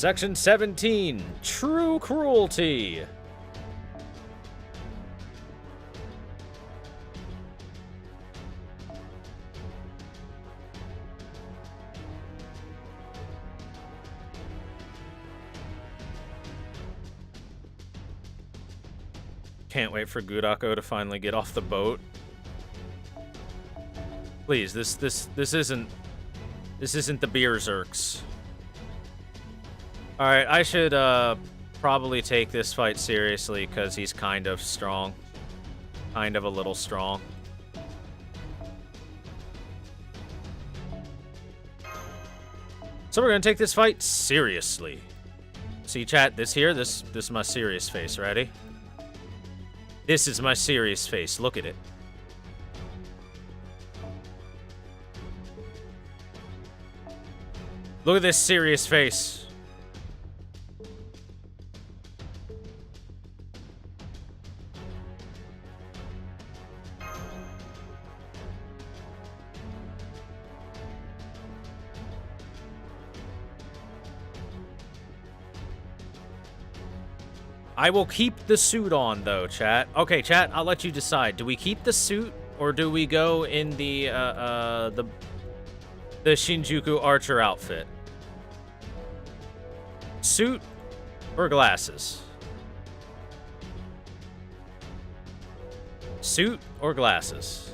Section 17, True Cruelty. Can't wait for Gudako to finally get off the boat. Please, this isn't the Berserks. All right, I should probably take this fight seriously because he's kind of strong, kind of a little strong. So we're gonna take this fight seriously. See, chat, this is my serious face. Ready? This is my serious face. Look at it. Look at this serious face. I will keep the suit on, though, chat. Okay, chat, I'll let you decide. Do we keep the suit, or do we go in the Shinjuku Archer outfit? Suit or glasses? Suit or glasses?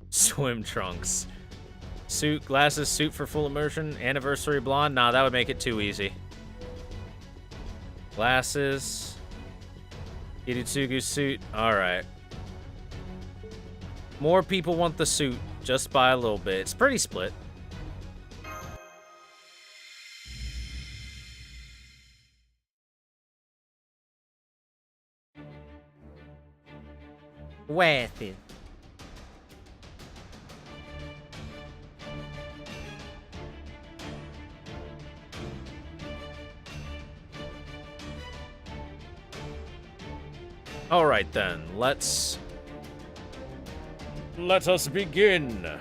Swim trunks. Suit, glasses, suit for full immersion, anniversary blonde. Nah, that would make it too easy. Glasses. Iritsugu suit. Alright. More people want the suit, just by a little bit. It's pretty split. Worth it. All right then, let us begin.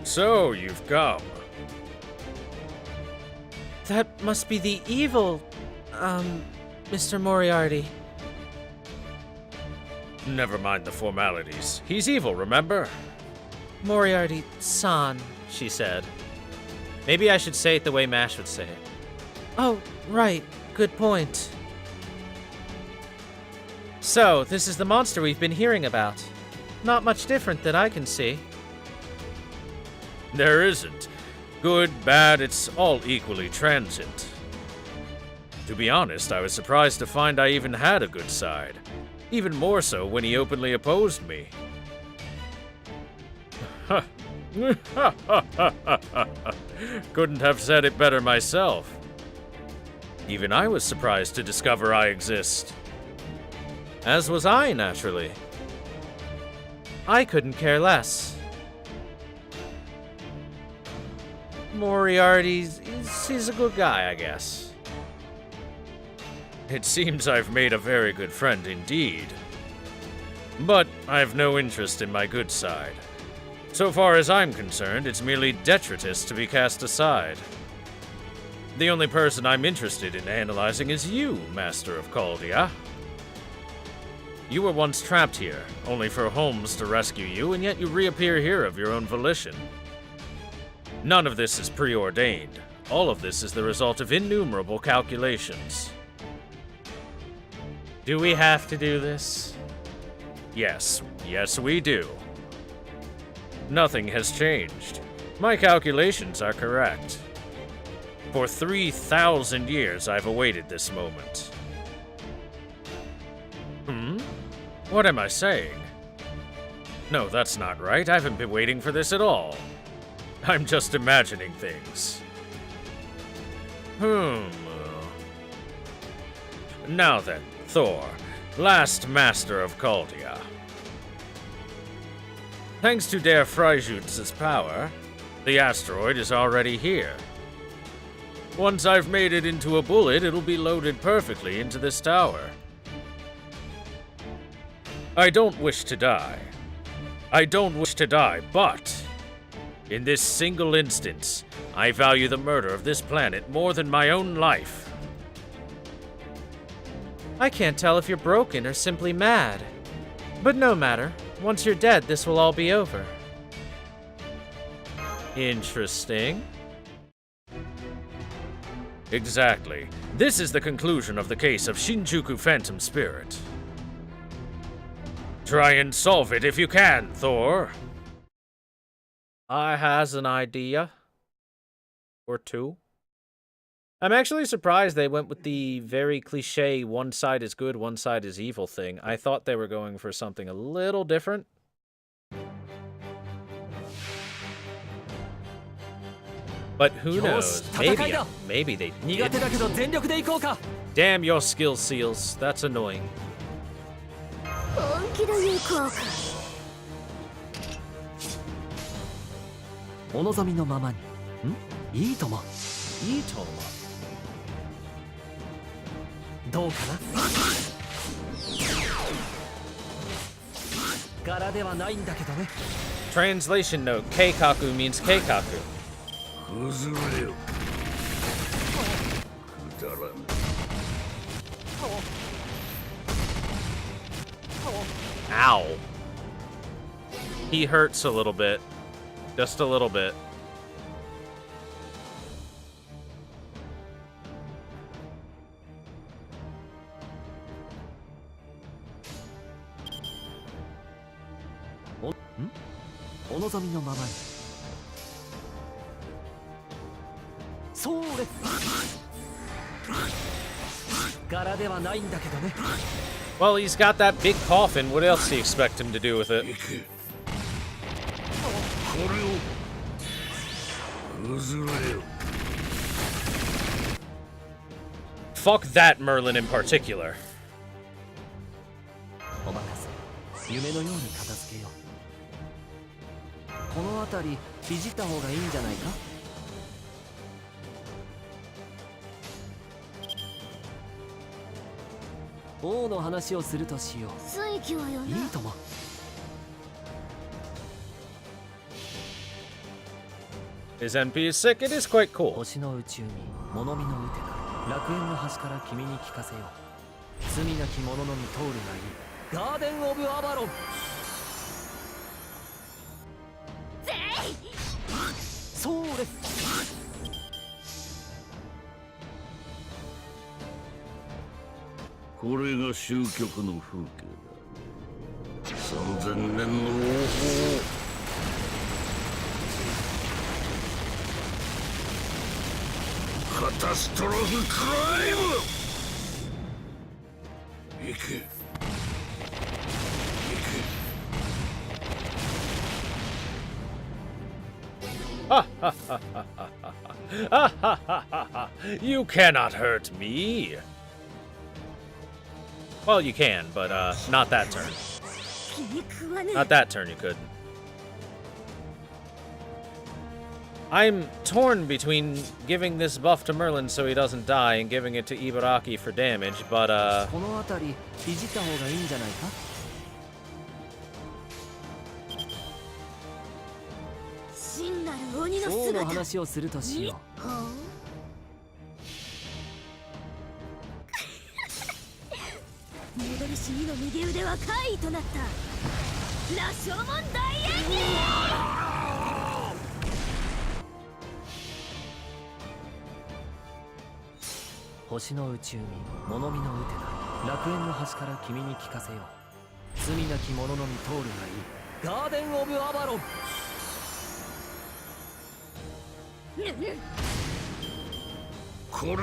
So, you've come. That must be the evil, Mr. Moriarty. Never mind the formalities. He's evil, remember? Moriarty-san, she said. Maybe I should say it the way Mash would say it. Oh, right. Good point. So, this is the monster we've been hearing about. Not much different that I can see. There isn't. Good, bad, it's all equally transient. To be honest, I was surprised to find I even had a good side. Even more so when he openly opposed me. Couldn't have said it better myself. Even I was surprised to discover I exist. As was I, naturally. I couldn't care less. Moriarty's he's a good guy, I guess. It seems I've made a very good friend indeed. But I've no interest in my good side. So far as I'm concerned, it's merely detritus to be cast aside. The only person I'm interested in analyzing is you, Master of Caldia. You were once trapped here, only for Holmes to rescue you, and yet you reappear here of your own volition. None of this is preordained. All of this is the result of innumerable calculations. Do we have to do this? Yes, we do. Nothing has changed. My calculations are correct. For 3,000 years, I've awaited this moment. What am I saying? No, that's not right. I haven't been waiting for this at all. I'm just imagining things. Now then, Thor, last master of Caldia. Thanks to Der Freijutz's power, the asteroid is already here. Once I've made it into a bullet, it'll be loaded perfectly into this tower. I don't wish to die. I don't wish to die, but in this single instance, I value the murder of this planet more than my own life. I can't tell if you're broken or simply mad. But no matter. Once you're dead, this will all be over. Interesting. Exactly. This is the conclusion of the case of Shinjuku Phantom Spirit. Try and solve it if you can, Thor. I has an idea. Or two. I'm actually surprised they went with the very cliche one side is good, one side is evil thing. I thought they were going for something a little different. But who knows? Maybe they did. Damn your skill seals. That's annoying. 本気で行こうか。お望みのままに。いいとも。いいとも。どうかな。柄ではないんだけどね。Translation note: Keikaku means Keikaku. 崩れよ。くだらん。 Ow. He hurts a little bit. Just a little bit. O望みのままに。それ。柄ではないんだけどね。 Well, he's got that big coffin. What else do you expect him to do with it? これを崩れよ。 Fuck that Merlin in particular. お任せ。夢のように片付けよう。この辺りいじった方がいいんじゃないか。王の話をするとしよう。水気はよな。いいとも。 His MP is sick. It is quite cool. 星の宇宙に物見の打てか楽園の端から君に聞かせよう。罪なき者のみ通るがいい。ガーデン・オブ・アバロン。そうです。これが終局の風景だ。3000年の王法。 カタストロフクライム。行け。You cannot hurt me. Well, you can, but not that turn. Not that turn, you couldn't. I'm torn between giving this buff to Merlin so he doesn't die and giving it to Ibaraki for damage, but この辺りいじった方がいいんじゃないか。真なる鬼の王の姿。話をするとしよう。戻りし2の右腕は怪異となった羅生門大演技。星の宇宙に物見の打てだ。楽園の端から君に聞かせよう。罪なき者のみ通るがいい。ガーデン・オブ・アバロン。これをく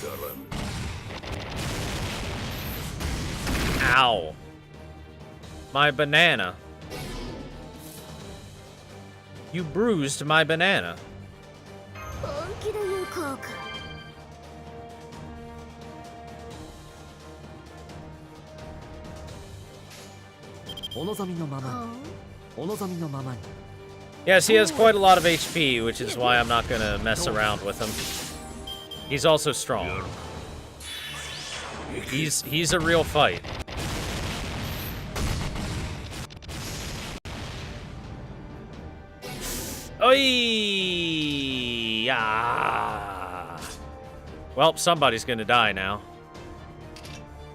だらぬ。 ow. My banana. You bruised my banana. 本気で行こうか。お望みのままに。お望みのままに。 Yes, he has quite a lot of HP, which is why I'm not gonna mess around with him. He's also strong. He's a real fight. Oi! Ah. Well, somebody's gonna die now.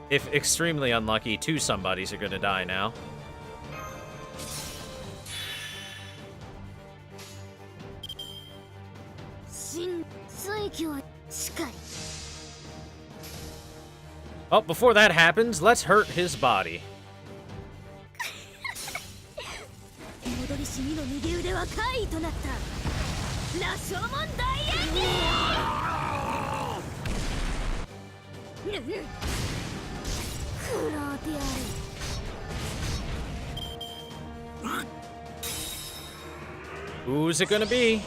If extremely unlucky, 2 somebodies are gonna die now. Oh, before that happens, let's hurt his body. Who's it gonna be?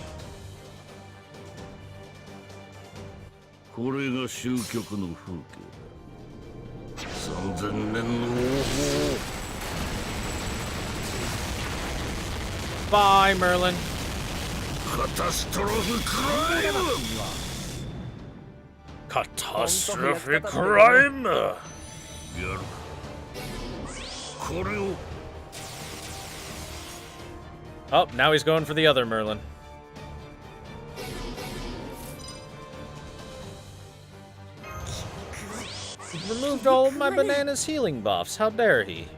これが終局の風景だ。3000年の王法。 Bye, Merlin. カタストロフクライム。 Catastrophic crime! やる。これを。 Oh, now he's going for the other Merlin. He removed all of my banana's healing buffs. How dare he?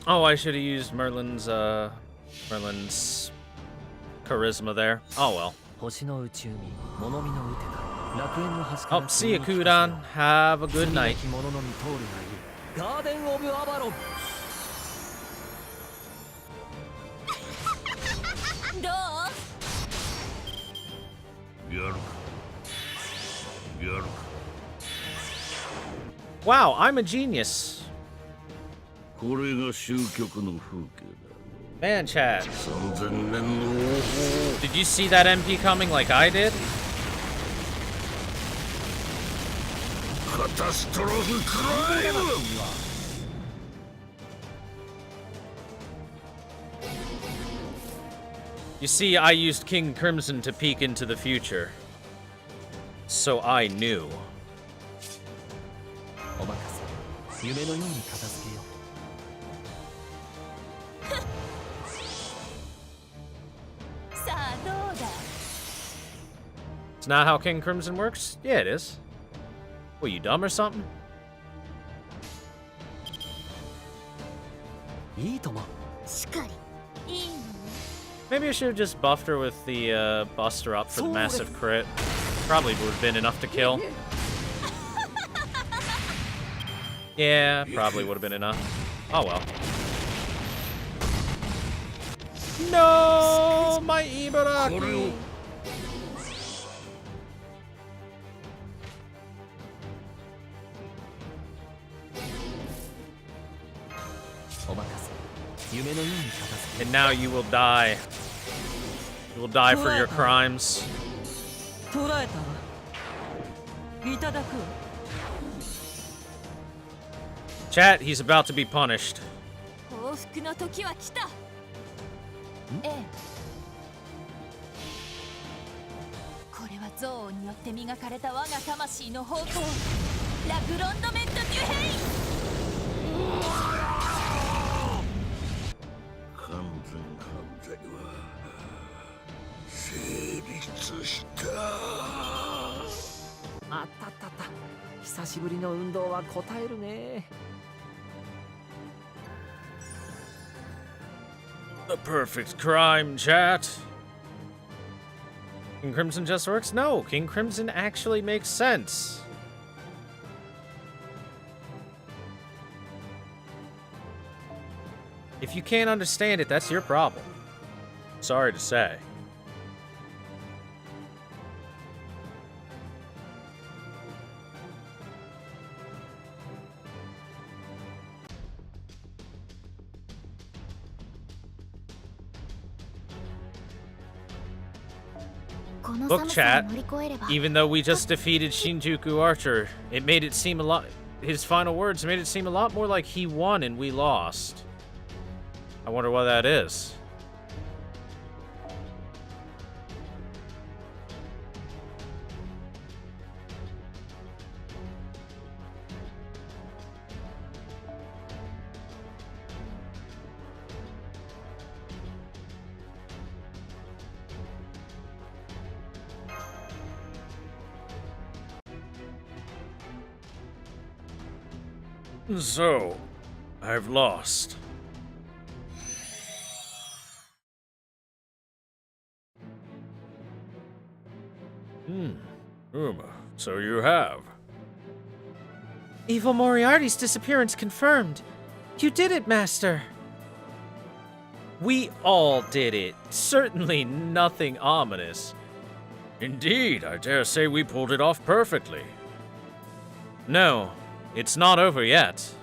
Oh, I should have used Merlin's charisma there. Oh well. Oh, see you, Kudan. Have a good night. Wow, I'm a genius. これが終局の風景だ。 Man, chat. 3000年の王法。 Did you see that MP coming like I did? カタストロフクライム。 You see, I used King Crimson to peek into the future. So I knew. It's not how King Crimson works? Yeah, it is. What, you dumb or something? Maybe I should have just buffed her with the Buster up for the massive crit. Probably would have been enough to kill. Yeah, probably would have been enough. Oh well. No, my Ibaraki! And now you will die. You will die for your crimes. Chat, he's about to be punished. The perfect crime, chat. King Crimson just works? No, King Crimson actually makes sense. If you can't understand it, that's your problem. Sorry to say. Look, chat, even though we just defeated Shinjuku Archer, it made it seem a lot... His final words made it seem a lot more like he won and we lost. I wonder why that is. So, I've lost. So you have. Evil Moriarty's disappearance confirmed. You did it, Master. We all did it. Certainly nothing ominous. Indeed, I dare say we pulled it off perfectly. No, it's not over yet.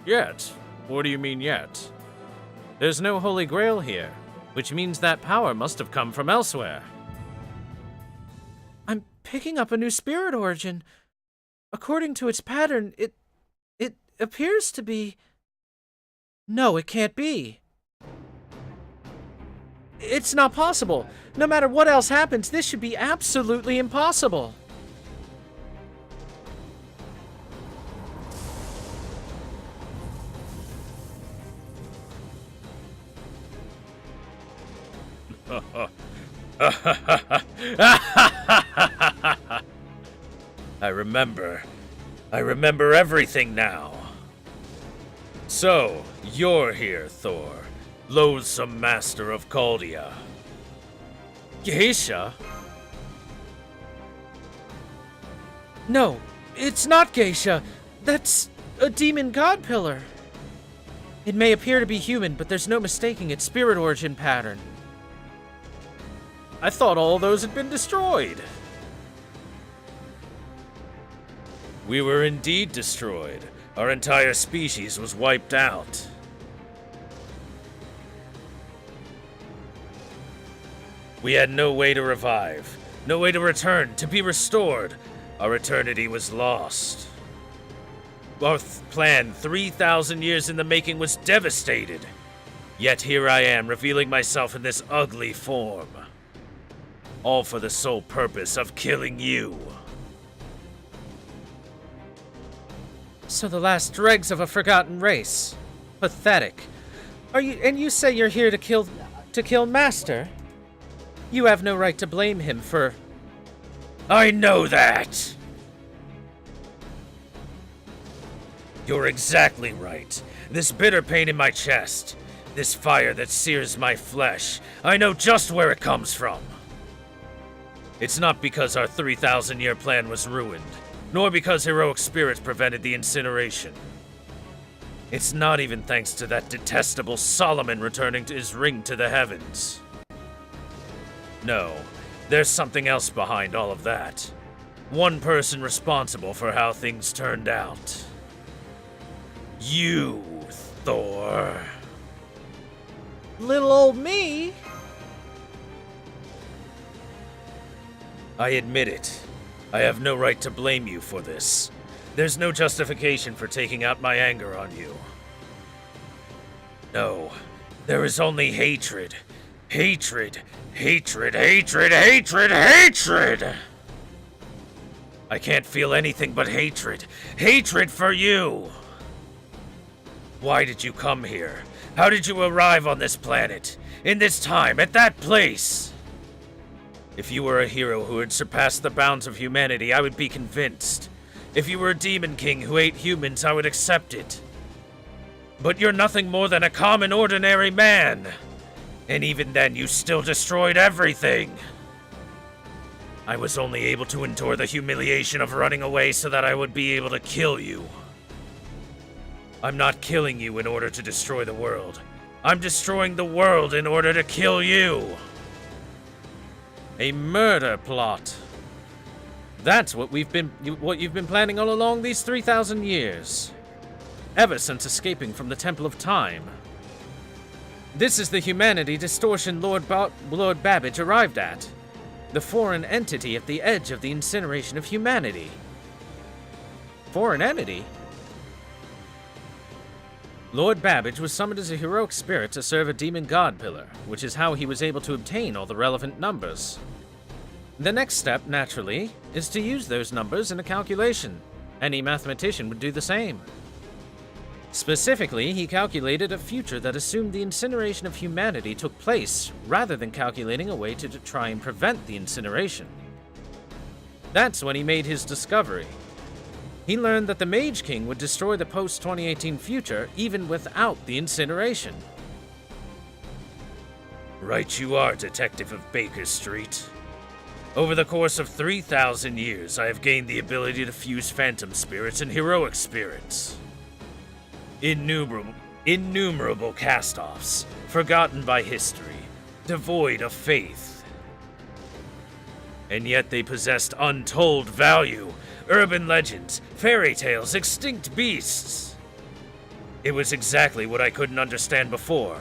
Yet? What do you mean yet? There's no Holy Grail here, which means that power must have come from elsewhere. I'm picking up a new spirit origin. According to its pattern, it appears to be... No, it can't be. It's not possible. No matter what else happens, this should be absolutely impossible. I remember everything now. So, you're here, Thor, loathsome master of Caldia. Geisha? No, it's not Geisha. That's a demon god pillar. It may appear to be human, but there's no mistaking its spirit origin pattern. I thought all those had been destroyed. We were indeed destroyed. Our entire species was wiped out. We had no way to revive, no way to return, to be restored. Our eternity was lost. Our plan, 3,000 years in the making, was devastated. Yet here I am, revealing myself in this ugly form. All for the sole purpose of killing you. So the last dregs of a forgotten race. Pathetic. You say you're here to kill Master? You have no right to blame him for... I know that! You're exactly right. This bitter pain in my chest, this fire that sears my flesh, I know just where it comes from. It's not because our 3,000-year plan was ruined, nor because heroic spirits prevented the incineration. It's not even thanks to that detestable Solomon returning to his ring to the heavens. No, there's something else behind all of that. One person responsible for how things turned out. You, Thor. Little old me? I admit it. I have no right to blame you for this. There's no justification for taking out my anger on you. No, there is only hatred. Hatred, hatred, hatred, hatred, hatred! I can't feel anything but hatred. Hatred for you! Why did you come here? How did you arrive on this planet? In this time, at that place? If you were a hero who had surpassed the bounds of humanity, I would be convinced. If you were a demon king who ate humans, I would accept it. But you're nothing more than a common, ordinary man. And even then, you still destroyed everything. I was only able to endure the humiliation of running away so that I would be able to kill you. I'm not killing you in order to destroy the world. I'm destroying the world in order to kill you. A murder plot. That's what you've been planning all along these 3,000 years. Ever since escaping from the Temple of Time. This is the humanity distortion Lord Babbage arrived at. the foreign entity at the edge of the incineration of humanity. Foreign entity? Lord Babbage was summoned as a heroic spirit to serve a demon god pillar, which is how he was able to obtain all the relevant numbers. The next step, naturally, is to use those numbers in a calculation. Any mathematician would do the same. Specifically, he calculated a future that assumed the incineration of humanity took place, rather than calculating a way to try and prevent the incineration. That's when he made his discovery. He learned that the Mage King would destroy the post-2018 future even without the incineration. Right you are, Detective of Baker Street. Over the course of 3,000 years, I have gained the ability to fuse phantom spirits and heroic spirits. Innumerable cast-offs, forgotten by history, devoid of faith. And yet they possessed untold value, urban legends, fairy tales, extinct beasts. It was exactly what I couldn't understand before,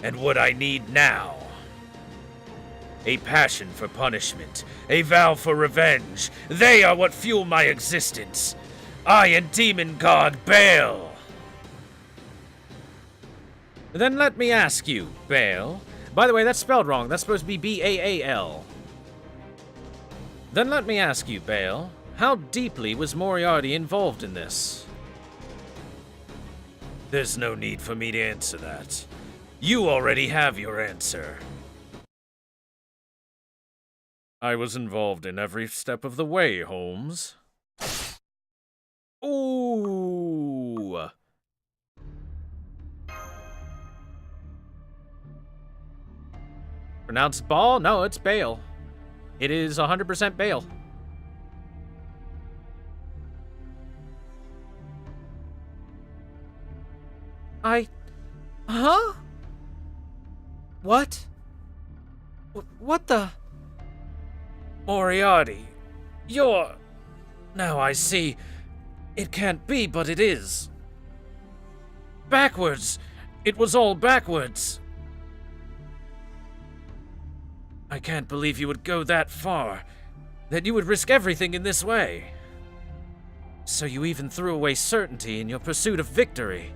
and what I need now. A passion for punishment, a vow for revenge, they are what fuel my existence. I and demon god Baal. Then let me ask you, Baal. By the way, that's spelled wrong. That's supposed to be B-A-A-L. Then let me ask you, Baal, how deeply was Moriarty involved in this? There's no need for me to answer that. You already have your answer. I was involved in every step of the way, Holmes. Ooh. Pronounced Ball? No, it's Baal. It is 100% Baal. Huh? What? What the? Moriarty, you're... Now I see. It can't be, but it is. Backwards. It was all backwards. I can't believe you would go that far. That you would risk everything in this way. So you even threw away certainty in your pursuit of victory.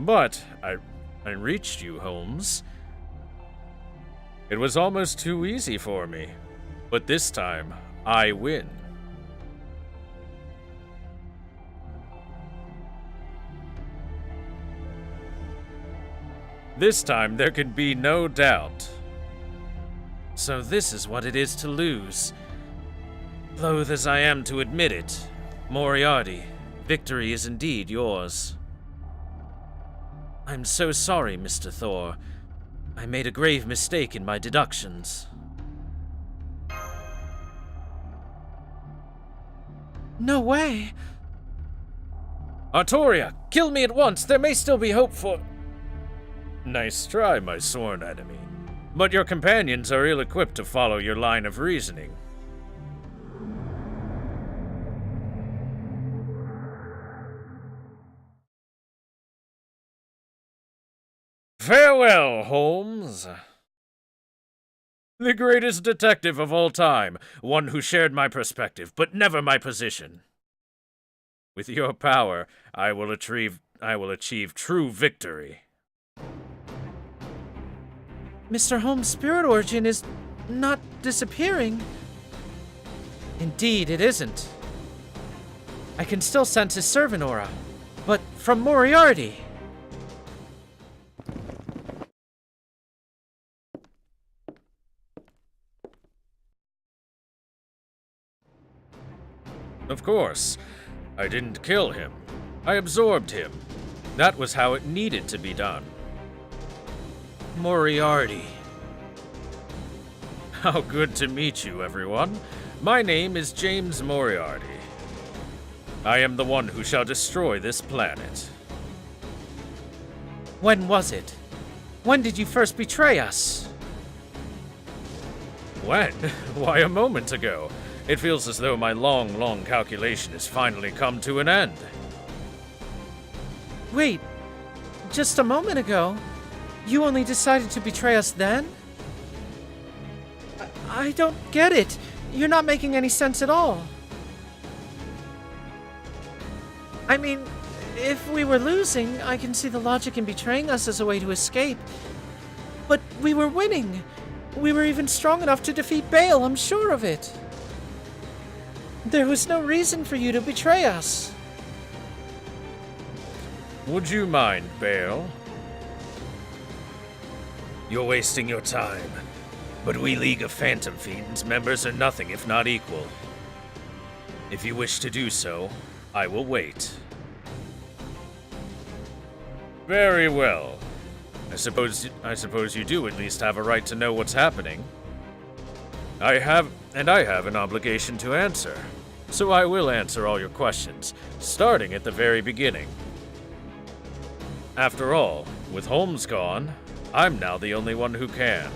But I reached you, Holmes. It was almost too easy for me. But this time, I win. This time, there can be no doubt. So this is what it is to lose. Loath as I am to admit it, Moriarty, victory is indeed yours. I'm so sorry, Mr. Thor. I made a grave mistake in my deductions. No way! Artoria, kill me at once! There may still be hope for... Nice try, my sworn enemy. But your companions are ill-equipped to follow your line of reasoning. Farewell, Holmes. The greatest detective of all time, one who shared my perspective, but never my position. With your power, I will achieve true victory. Mr. Holmes' spirit origin is not disappearing. Indeed, it isn't. I can still sense his servant aura, but from Moriarty. Of course. I didn't kill him. I absorbed him. That was how it needed to be done. Moriarty. How good to meet you, everyone. My name is James Moriarty. I am the one who shall destroy this planet. When was it? When did you first betray us? When? Why, a moment ago. It feels as though my long calculation has finally come to an end. Wait, just a moment ago, you only decided to betray us then? I don't get it. You're not making any sense at all. I mean, if we were losing, I can see the logic in betraying us as a way to escape. But we were winning. We were even strong enough to defeat Bale, I'm sure of it. There was no reason for you to betray us. Would you mind, Bale? You're wasting your time. But we League of Phantom Fiends members are nothing if not equal. If you wish to do so, I will wait. Very well. I suppose you do at least have a right to know what's happening. I have an obligation to answer. So I will answer all your questions, starting at the very beginning. After all, with Holmes gone, I'm now the only one who can.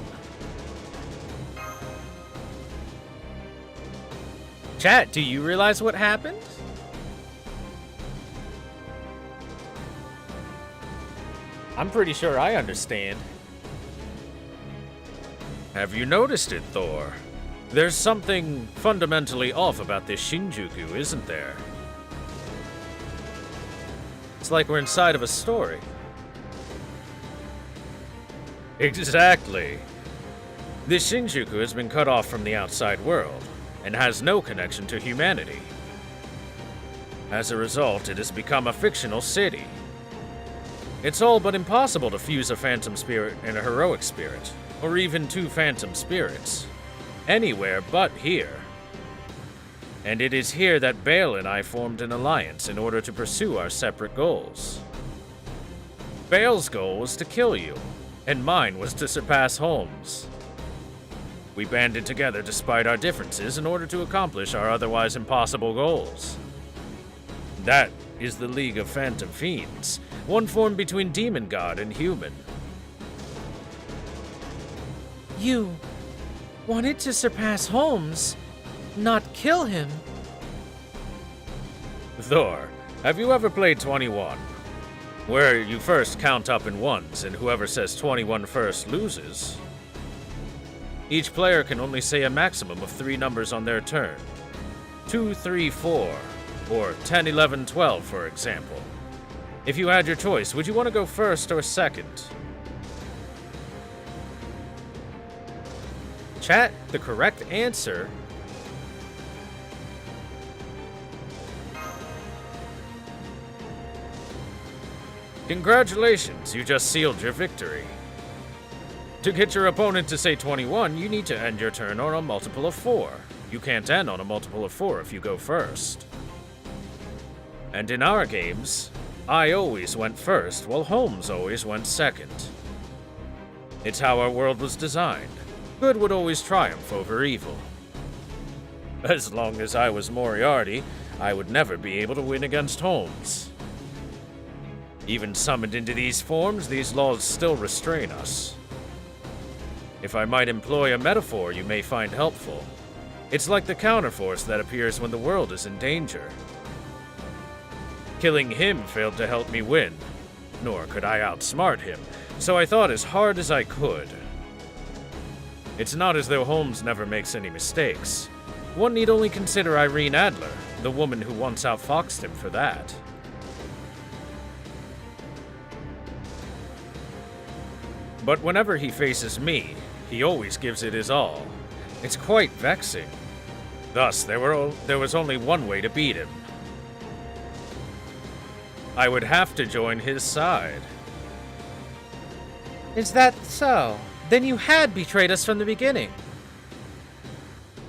Chat, do you realize what happened? I'm pretty sure I understand. Have you noticed it, Thor? There's something fundamentally off about this Shinjuku, isn't there? It's like we're inside of a story. Exactly. This Shinjuku has been cut off from the outside world, and has no connection to humanity. As a result, it has become a fictional city. It's all but impossible to fuse a phantom spirit and a heroic spirit, or even two phantom spirits, anywhere but here. And it is here that Bale and I formed an alliance in order to pursue our separate goals. Bale's goal was to kill you, and mine was to surpass Holmes. We banded together despite our differences in order to accomplish our otherwise impossible goals. That is the League of Phantom Fiends, one formed between demon god and human. You wanted to surpass Holmes, not kill him. Thor, have you ever played 21? Where you first count up in ones and whoever says 21 first loses. Each player can only say a maximum of 3 numbers on their turn. 2, 3, 4, or 10, 11, 12, for example. If you had your choice, would you want to go first or second? Chat, the correct answer Congratulations, you just sealed your victory. To get your opponent to say 21, you need to end your turn on a multiple of 4. You can't end on a multiple of 4 if you go first. And in our games, I always went first, while Holmes always went second. It's how our world was designed. Good would always triumph over evil. As long as I was Moriarty, I would never be able to win against Holmes. Even summoned into these forms, these laws still restrain us. If I might employ a metaphor you may find helpful, it's like the counterforce that appears when the world is in danger. Killing him failed to help me win, nor could I outsmart him, so I thought as hard as I could. It's not as though Holmes never makes any mistakes. One need only consider Irene Adler, the woman who once outfoxed him for that. But whenever he faces me, he always gives it his all. It's quite vexing. Thus, there was only one way to beat him. I would have to join his side. Is that so? Then you had betrayed us from the beginning.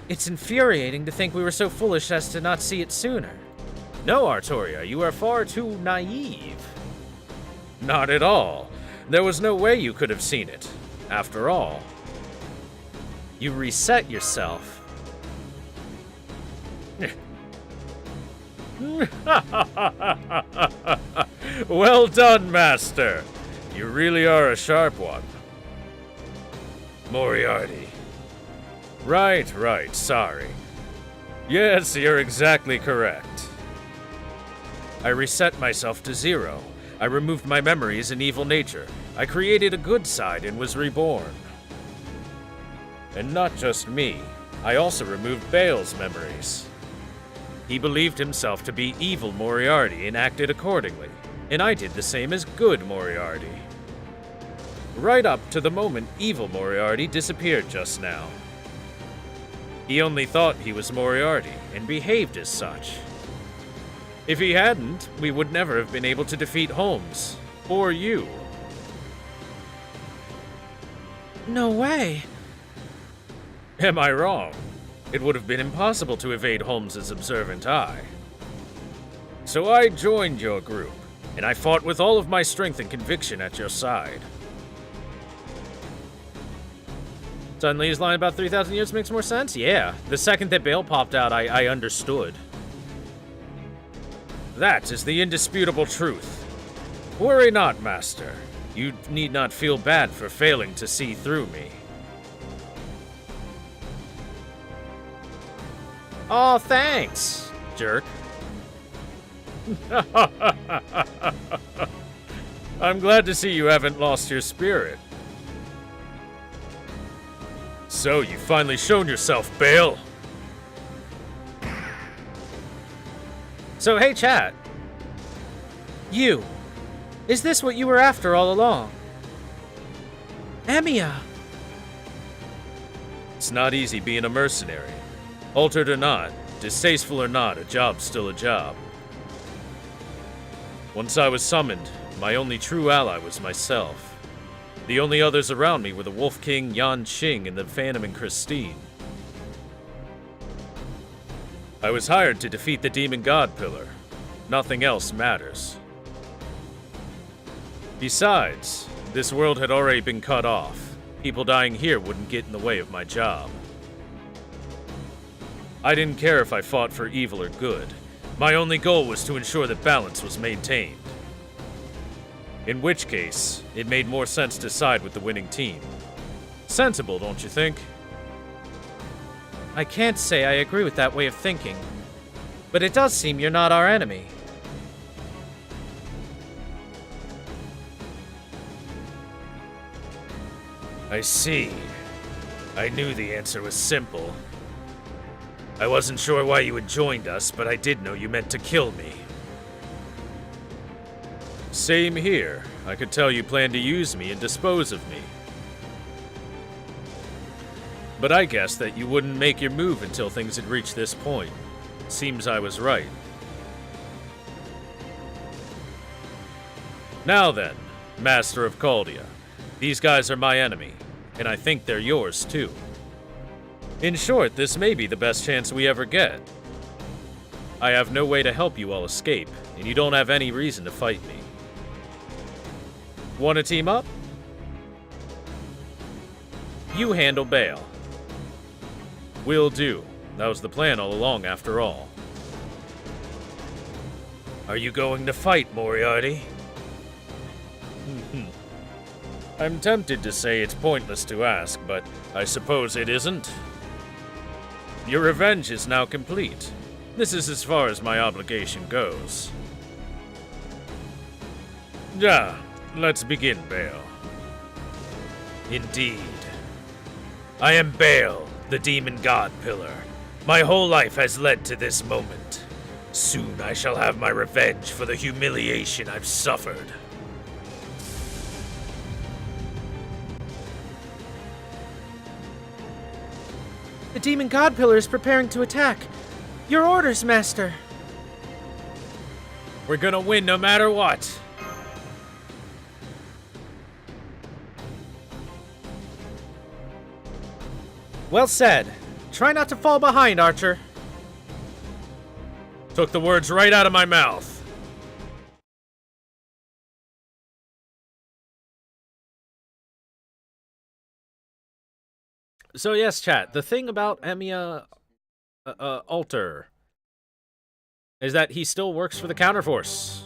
It's infuriating to think we were so foolish as to not see it sooner. No, Artoria, you are far too naive. Not at all. There was no way you could have seen it. After all, you reset yourself. Well done, Master. You really are a sharp one. Moriarty. Right, sorry. Yes, you're exactly correct. I reset myself to 0. I removed my memories and evil nature. I created a good side and was reborn. And not just me, I also removed Bale's memories. He believed himself to be evil Moriarty and acted accordingly, and I did the same as good Moriarty. Right up to the moment evil Moriarty disappeared just now. He only thought he was Moriarty and behaved as such. If he hadn't, we would never have been able to defeat Holmes, or you. No way. Am I wrong? It would have been impossible to evade Holmes's observant eye. So I joined your group, and I fought with all of my strength and conviction at your side. Suddenly his line about 3,000 years makes more sense? Yeah. The second that Bale popped out, I understood. That is the indisputable truth. Worry not, Master. You need not feel bad for failing to see through me. Oh, thanks, jerk. I'm glad to see you haven't lost your spirit. So, you've finally shown yourself, Bale. So, hey, chat. You. Is this what you were after all along? Emiya. It's not easy being a mercenary. Altered or not, distasteful or not, a job's still a job. Once I was summoned, my only true ally was myself. The only others around me were the Wolf King Yan Qing and the Phantom and Christine. I was hired to defeat the Demon God Pillar. Nothing else matters. Besides, this world had already been cut off. People dying here wouldn't get in the way of my job. I didn't care if I fought for evil or good. My only goal was to ensure that balance was maintained. In which case, it made more sense to side with the winning team. Sensible, don't you think? I can't say I agree with that way of thinking, but it does seem you're not our enemy. I see. I knew the answer was simple. I wasn't sure why you had joined us, but I did know you meant to kill me. Same here. I could tell you planned to use me and dispose of me. But I guessed that you wouldn't make your move until things had reached this point. Seems I was right. Now then, Master of Caldia. These guys are my enemy, and I think they're yours too. In short, this may be the best chance we ever get. I have no way to help you all escape, and you don't have any reason to fight me. Want to team up? You handle Bale. Will do. That was the plan all along, after all. Are you going to fight, Moriarty? I'm tempted to say it's pointless to ask, but I suppose it isn't. Your revenge is now complete. This is as far as my obligation goes. Yeah, let's begin, Bale. Indeed. I am Bale, the Demon God Pillar. My whole life has led to this moment. Soon I shall have my revenge for the humiliation I've suffered. The Demon God Pillar is preparing to attack. Your orders, Master. We're gonna win no matter what. Well said. Try not to fall behind, Archer. Took the words right out of my mouth. So yes, chat, the thing about Emiya Alter is that he still works for the Counterforce.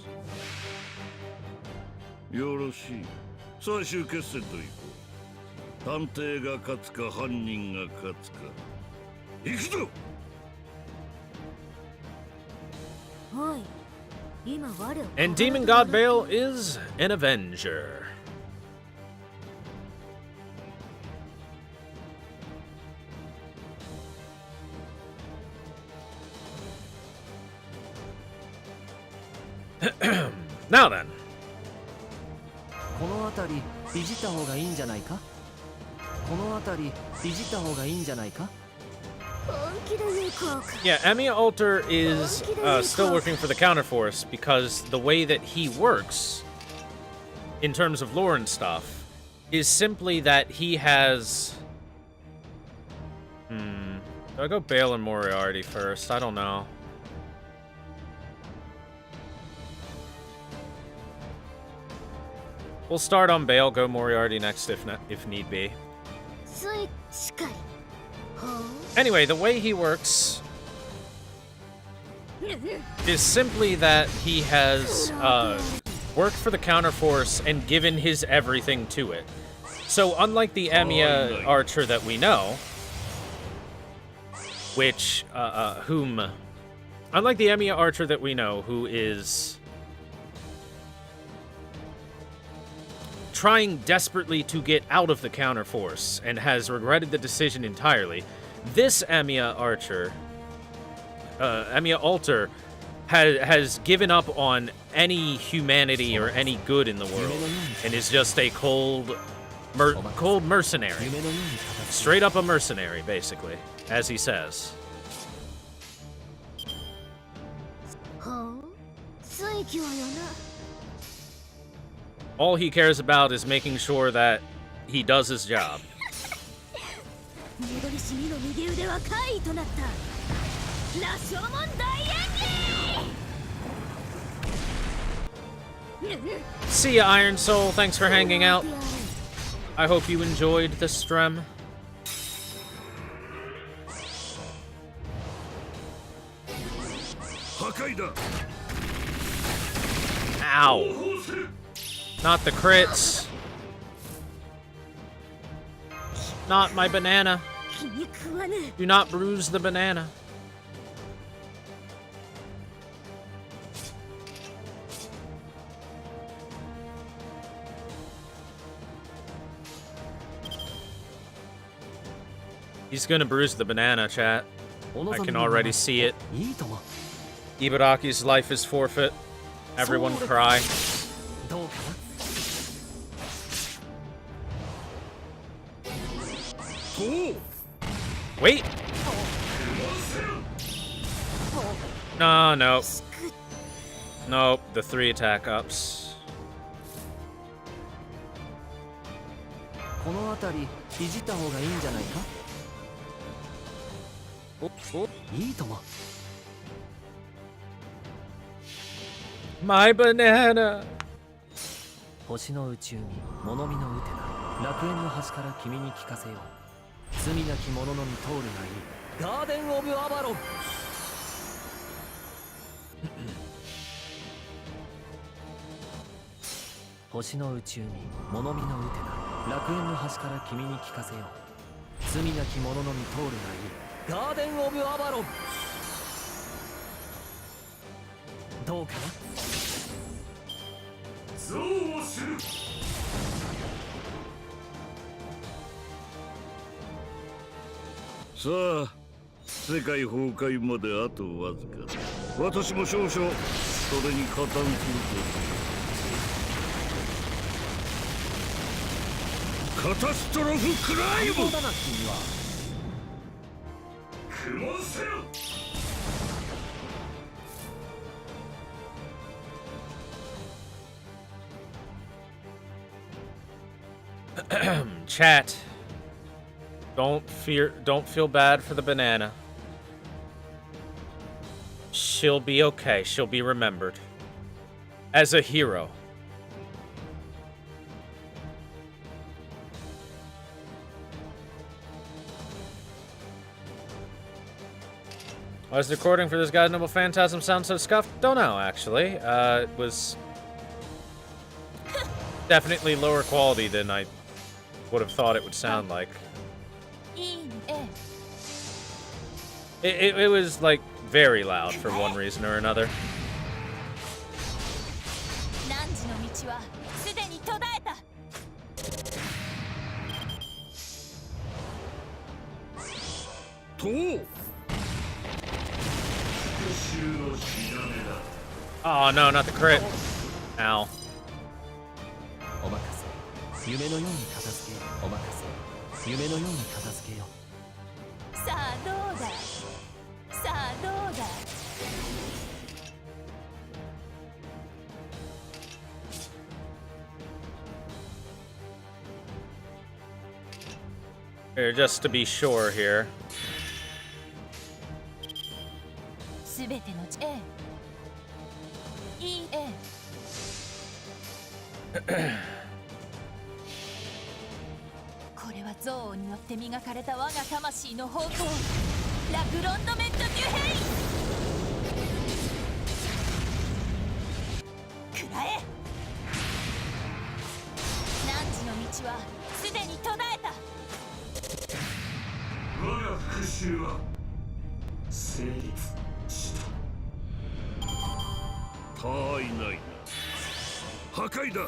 よろしい。最終決戦といこう。探偵が勝つか犯人が勝つか。行くぞ。はい。今我を And Demon God Bale is an Avenger. Now then. この辺りいじった方がいいんじゃないか。この辺りいじった方がいいんじゃないか。 Yeah, Emiya Alter is still working for the Counterforce because the way that he works, in terms of lore and stuff, is simply that he has... Do I go Bale and Moriarty first? I don't know. We'll start on Bale, go Moriarty next if need be. Anyway, the way he works is simply that he has worked for the Counterforce and given his everything to it. So unlike the Emiya Archer that we know, which, unlike the Emiya Archer that we know, who is trying desperately to get out of the Counterforce and has regretted the decision entirely, this Emiya Archer, Emiya Alter, has given up on any humanity or any good in the world and is just a cold mercenary. Straight up a mercenary, basically, as he says. All he cares about is making sure that he does his job. See ya, Iron Soul. Thanks for hanging out. I hope you enjoyed the stream. Ow. Not the crits. Not my banana. Do not bruise the banana. He's gonna bruise the banana, chat. I can already see it. Ibaraki's life is forfeit. Everyone cry. Wait! No, nope. Nope, the 3 attack ups. この辺りいじった方がいいんじゃないか。いいとも。 My banana! 星の宇宙に物見のウテナ、楽園の端から君に聞かせよう。罪なき者のみ通るがいい。ガーデン・オブ・アバロン。星の宇宙に物見のウテナ、楽園の端から君に聞かせよう。罪なき者のみ通るがいい。ガーデン・オブ・アバロン。どうかな。 さあ、世界崩壊まであとわずか。私も少々それに加担すると。カタストロフクライム。苦悶せよ。 Chat. Don't feel bad for the banana. She'll be okay. She'll be remembered. As a hero. Why is the recording for this God Noble Phantasm sound so scuffed? Don't know, actually. It was definitely lower quality than I would have thought it would sound like. It was, like, very loud for one reason or another. Oh no, not the crit. Ow. お任せ。夢のように片付けよう。お任せ。夢のように片付けよう。さあどうだ、さあどうだ。 Here, just to be sure here. すべてのいいこれは憎悪によって磨かれた我が魂の方向、ラグロンドメント・デュヘイ。くらえ。汝の道はすでに途絶えた。 我が復讐は成立した。他愛ないな。破壊だ。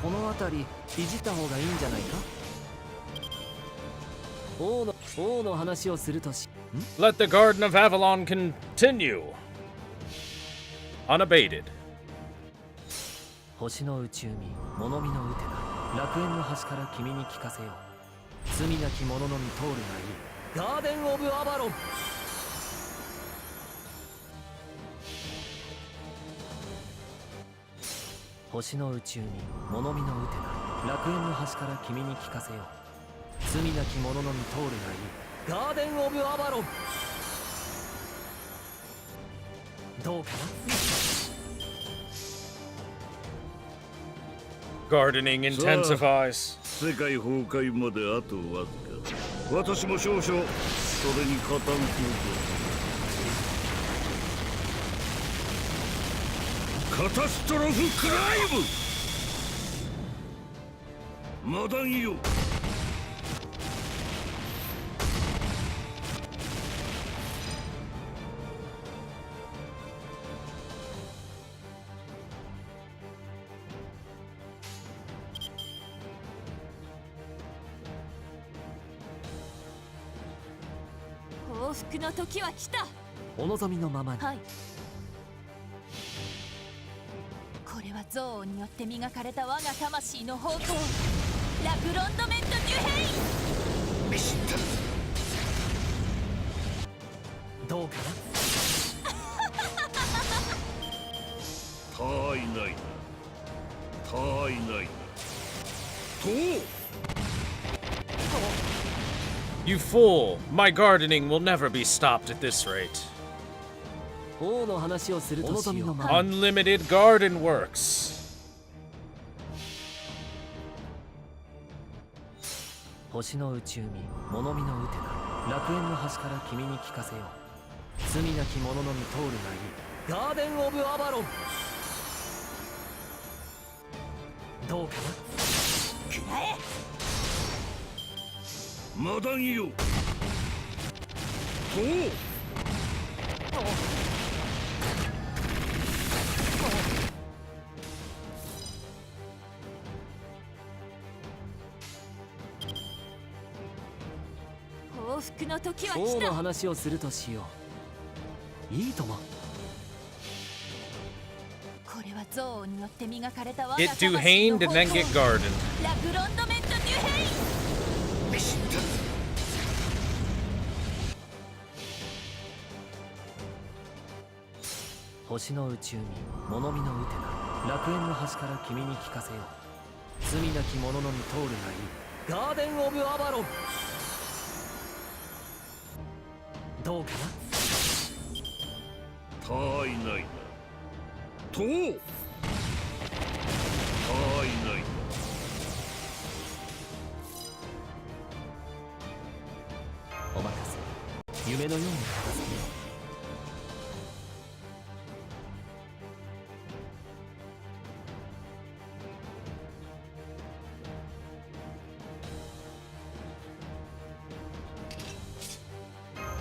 この辺りいじった方がいいんじゃないか。王の話をするとし。 Let the Garden of Avalon continue. Unabated. 星の内海、物見のウテナ、楽園の端から君に聞かせよう。罪なき者のみ通るがいい。ガーデン・オブ・アバロン。星の内海、物見のウテナ、楽園の端から君に聞かせよう。罪なき者のみ通るがいい。ガーデン・オブ・アバロン。どうかな。 Gardening intensifies. 世界崩壊まであとわずか。私も少々それに加担すると。カタストロフクライム。マダンよ。報復の時は来た。お望みのままに。はい。これは憎悪によって磨かれた我が魂の方向、ラグロンドメント・デュヘイ。どうかな。他愛ないな。他愛ないな。と。 You fool! My gardening will never be stopped at this rate. 王の話をするとしよう。 Unlimited garden works. 星の内海、物見のウテナ、楽園の端から君に聞かせよう。罪なき者のみ通るがいい。ガーデン・オブ・アバロン。どうかな。くらえ。 マダンよ。と。報復の時は王の来た。話をするとしよう。いいとも。これは憎悪によって磨かれた我が Get 魂の Duhaned 方 and then 向、 get gardened. ラグロンドメント・デュヘイ。 星の内海、物見のウテナ、楽園の端から君に聞かせよう。罪なき者のみ通るがいい。ガーデン・オブ・アバロン。どうかな。他愛ないな。と。他愛ないな。お任せ。夢のように片付けよう。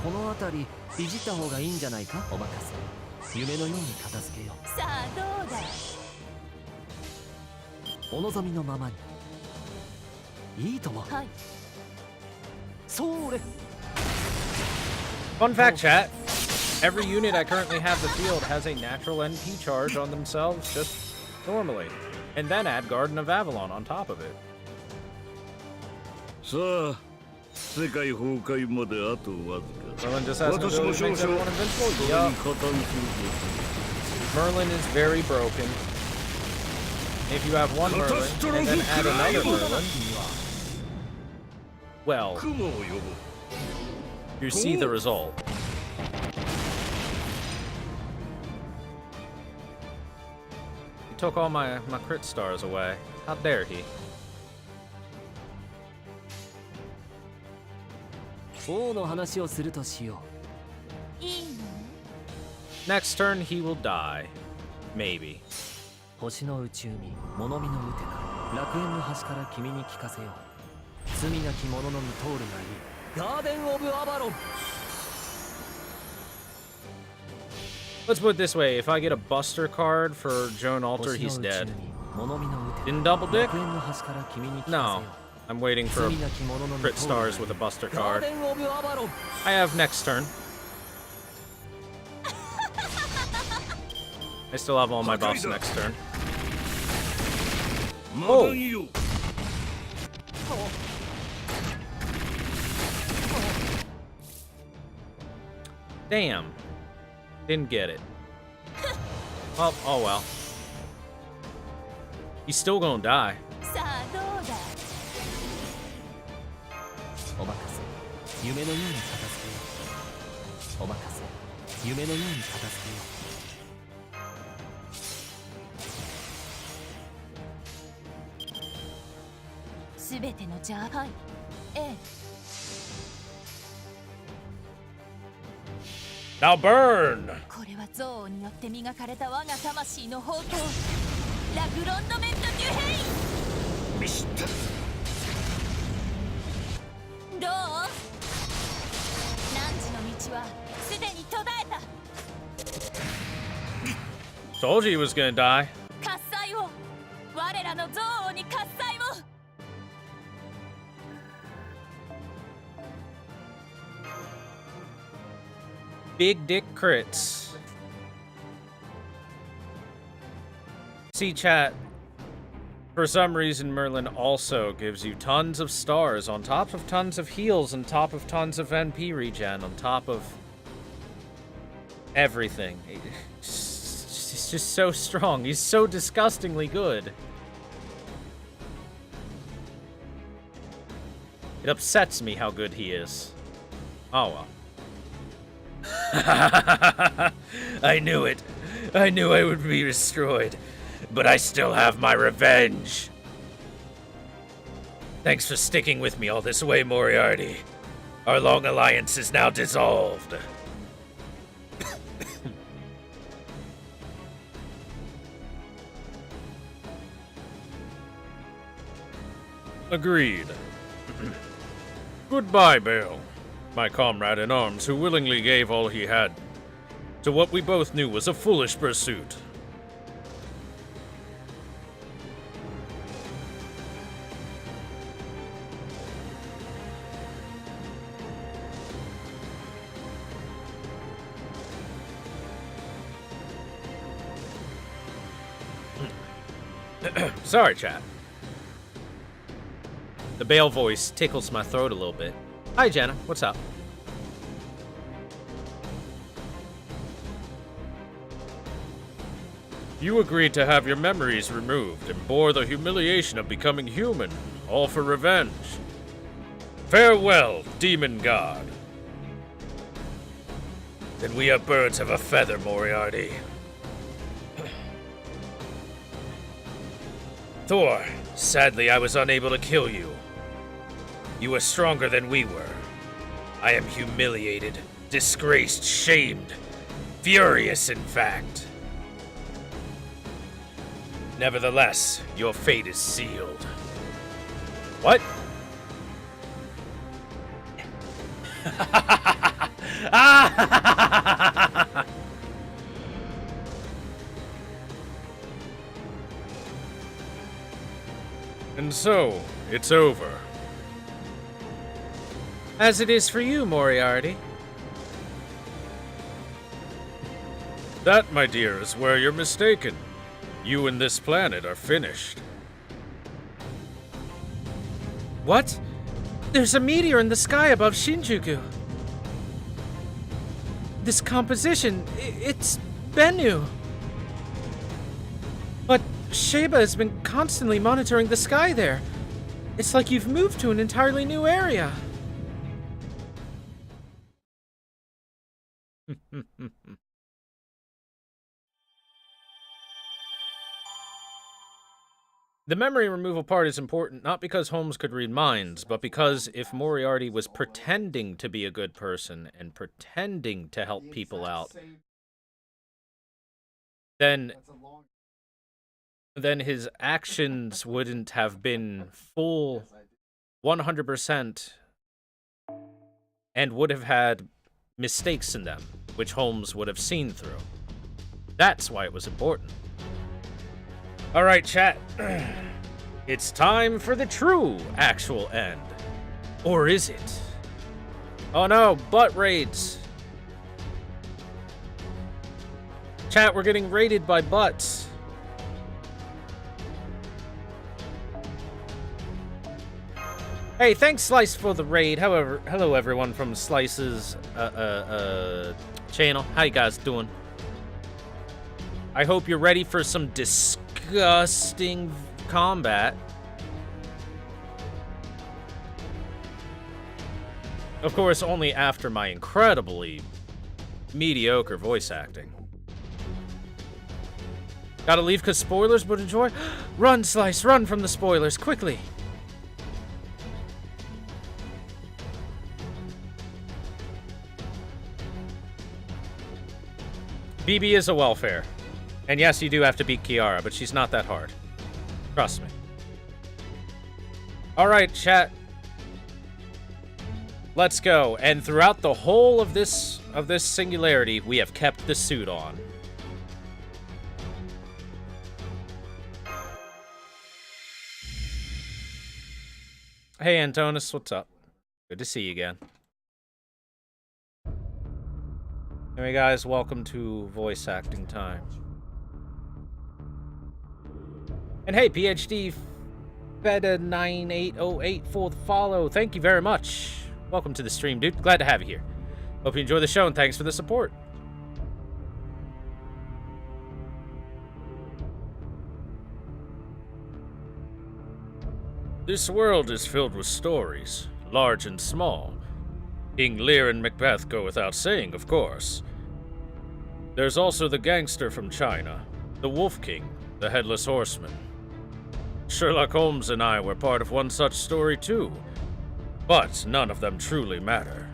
この辺りいじった方がいいんじゃないか。お任せ。夢のように片付けよう。さあどうだ。お望みのままに。いいとも。はい。それ Fun fact, chat. Every unit I currently have the field has a natural NP charge on themselves just normally. And then add Garden of Avalon on top of it. さあ世界崩壊まであとわずか Merlin just has an 私も ability 少 that makes 々 everyone そ invincible. れに Yup. 加担する Merlin is very broken. If you have one Merlin and then add another Merlin, well, 雲を呼ぶ you see the result. He took all my crit stars away. How dare he? 王の話をするとしよいいの？ Next turn, he will die. Maybe. う星の内海物見のウテナ楽園の端から君に聞かせよう罪なき者のみ通るがいいガーデン・オブ・アバロン Let's put it this way, if I get a Buster card for Joan Alter, he's dead. 物見のウテナ Didn't double dick? 楽園の端から君に聞かせ No. よう I'm waiting for 罪なき者のみ crit 通るがいい stars with a Buster ガー card. デン・オブ・アバロン I have next turn. I still have all my buffs next turn. まだいいよ Damn. Didn't get it. Well, oh well. He's still gonna die. さあどうだ？お任せ夢のように片付けようお任せ夢のように片付けようすべてのジャーはい。ええ。 Now burn! これは憎悪によって磨かれた我が魂の宝刀ラグロンドメント・デュヘイン見知ったどう？汝の道はすでに途絶えた Told you he was gonna die. 喝采を我らの憎悪に喝采を Big dick crits. See, chat. For some reason, Merlin also gives you tons of stars on top of tons of heals, on top of tons of NP regen, on top of everything. He's just so strong. He's so disgustingly good. It upsets me how good he is. Oh well. I knew it. I knew I would be destroyed. But I still have my revenge. Thanks for sticking with me all this way, Moriarty. Our long alliance is now dissolved. Agreed. Goodbye, Bale. My comrade in arms who willingly gave all he had to what we both knew was a foolish pursuit. Sorry, chat. The Bale voice tickles my throat a little bit. Hi, Jenna. What's up? You agreed to have your memories removed and bore the humiliation of becoming human, all for revenge. Farewell, demon god. Then we are birds of a feather, Moriarty. Thor, sadly I was unable to kill you. You were stronger than we were. I am humiliated, disgraced, shamed, furious in fact. Nevertheless, your fate is sealed. What? And so, it's over. As it is for you, Moriarty. That, my dear, is where you're mistaken. You and this planet are finished. What? There's a meteor in the sky above Shinjuku. This composition, it's Bennu. But Sheba has been constantly monitoring the sky there. It's like you've moved to an entirely new area. The memory removal part is important not because Holmes could read minds, but because if Moriarty was pretending to be a good person and pretending to help people out, then his actions wouldn't have been full 100% and would have had mistakes in them, which Holmes would have seen through. That's why it was important. All right, chat. It's time for the true actual end. Or is it? Oh no, butt raids. Chat, we're getting raided by butts. Hey, thanks Slice for the raid. However, hello everyone from Slice's channel. How you guys doing? I hope you're ready for some disgusting combat. Of course, only after my incredibly mediocre voice acting. Gotta leave because spoilers, but enjoy. Run, Slice, run from the spoilers, quickly. BB is a welfare. And yes, you do have to beat Kiara, but she's not that hard. Trust me. Alright, chat. Let's go. And throughout the whole of this singularity, we have kept the suit on. Hey, Antonis, what's up? Good to see you again. Anyway, guys, welcome to voice acting time. And hey, PhD Feta9808 for the follow. Thank you very much. Welcome to the stream, dude. Glad to have you here. Hope you enjoy the show, and thanks for the support. This world is filled with stories, large and small. King Lear and Macbeth go without saying, of course. There's also the gangster from China, the Wolf King, the Headless Horseman. Sherlock Holmes and I were part of one such story too, but none of them truly matter.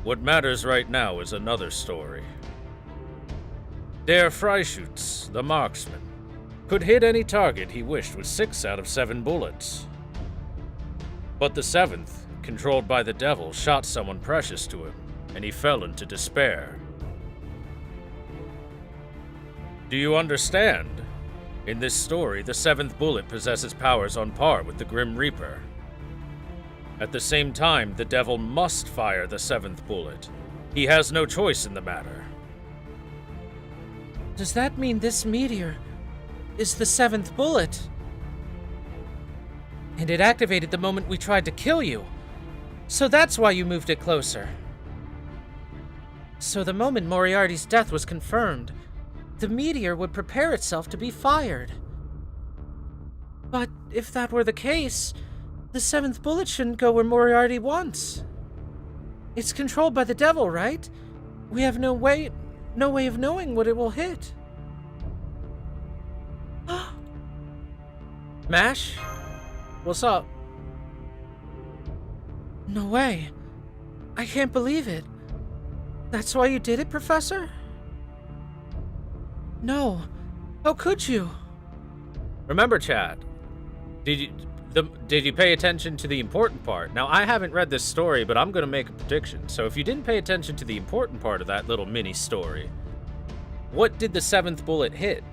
What matters right now is another story. Der Freischütz, the marksman, could hit any target he wished with 6 out of 7 bullets. But the 7th, controlled by the devil, shot someone precious to him, and he fell into despair. Do you understand? In this story, the 7th bullet possesses powers on par with the Grim Reaper. At the same time, the devil must fire the 7th bullet. He has no choice in the matter. Does that mean this meteor is the 7th bullet? And it activated the moment we tried to kill you. So that's why you moved it closer. So the moment Moriarty's death was confirmed, the meteor would prepare itself to be fired. But if that were the case, the 7th bullet shouldn't go where Moriarty wants. It's controlled by the devil, right? We have no way of knowing what it will hit. Mash? What's up? No way. I can't believe it. That's why you did it, Professor? No. How could you? Remember, Chad, did you pay attention to the important part? Now, I haven't read this story, but I'm going to make a prediction. So if you didn't pay attention to the important part of that little mini story, what did the 7th bullet hit?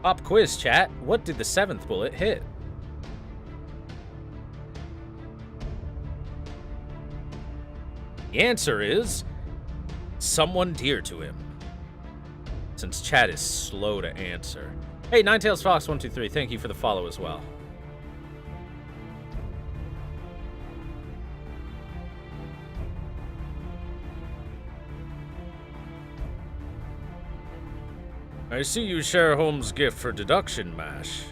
Pop quiz, chat. What did the 7th bullet hit? The answer is someone dear to him. Since chat is slow to answer. Hey, Ninetails Fox 123, thank you for the follow as well. I see you share Holmes' gift for deduction, Mash.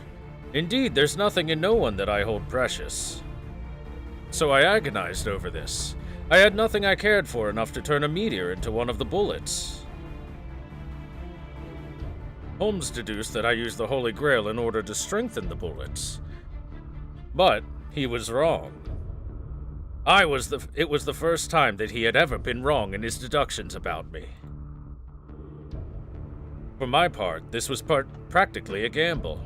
Indeed, there's nothing in no one that I hold precious. So I agonized over this. I had nothing I cared for enough to turn a meteor into one of the bullets. Holmes deduced that I used the Holy Grail in order to strengthen the bullets. But he was wrong. It was the first time that he had ever been wrong in his deductions about me. For my part, this was practically a gamble.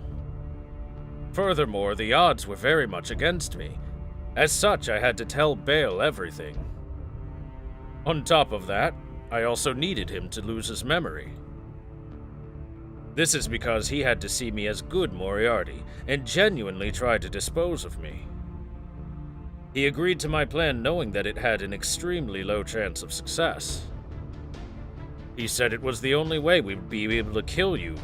Furthermore, the odds were very much against me. As such, I had to tell Bale everything. On top of that, I also needed him to lose his memory. This is because he had to see me as good Moriarty and genuinely try to dispose of me. He agreed to my plan knowing that it had an extremely low chance of success. He said it was the only way we would be able to kill you.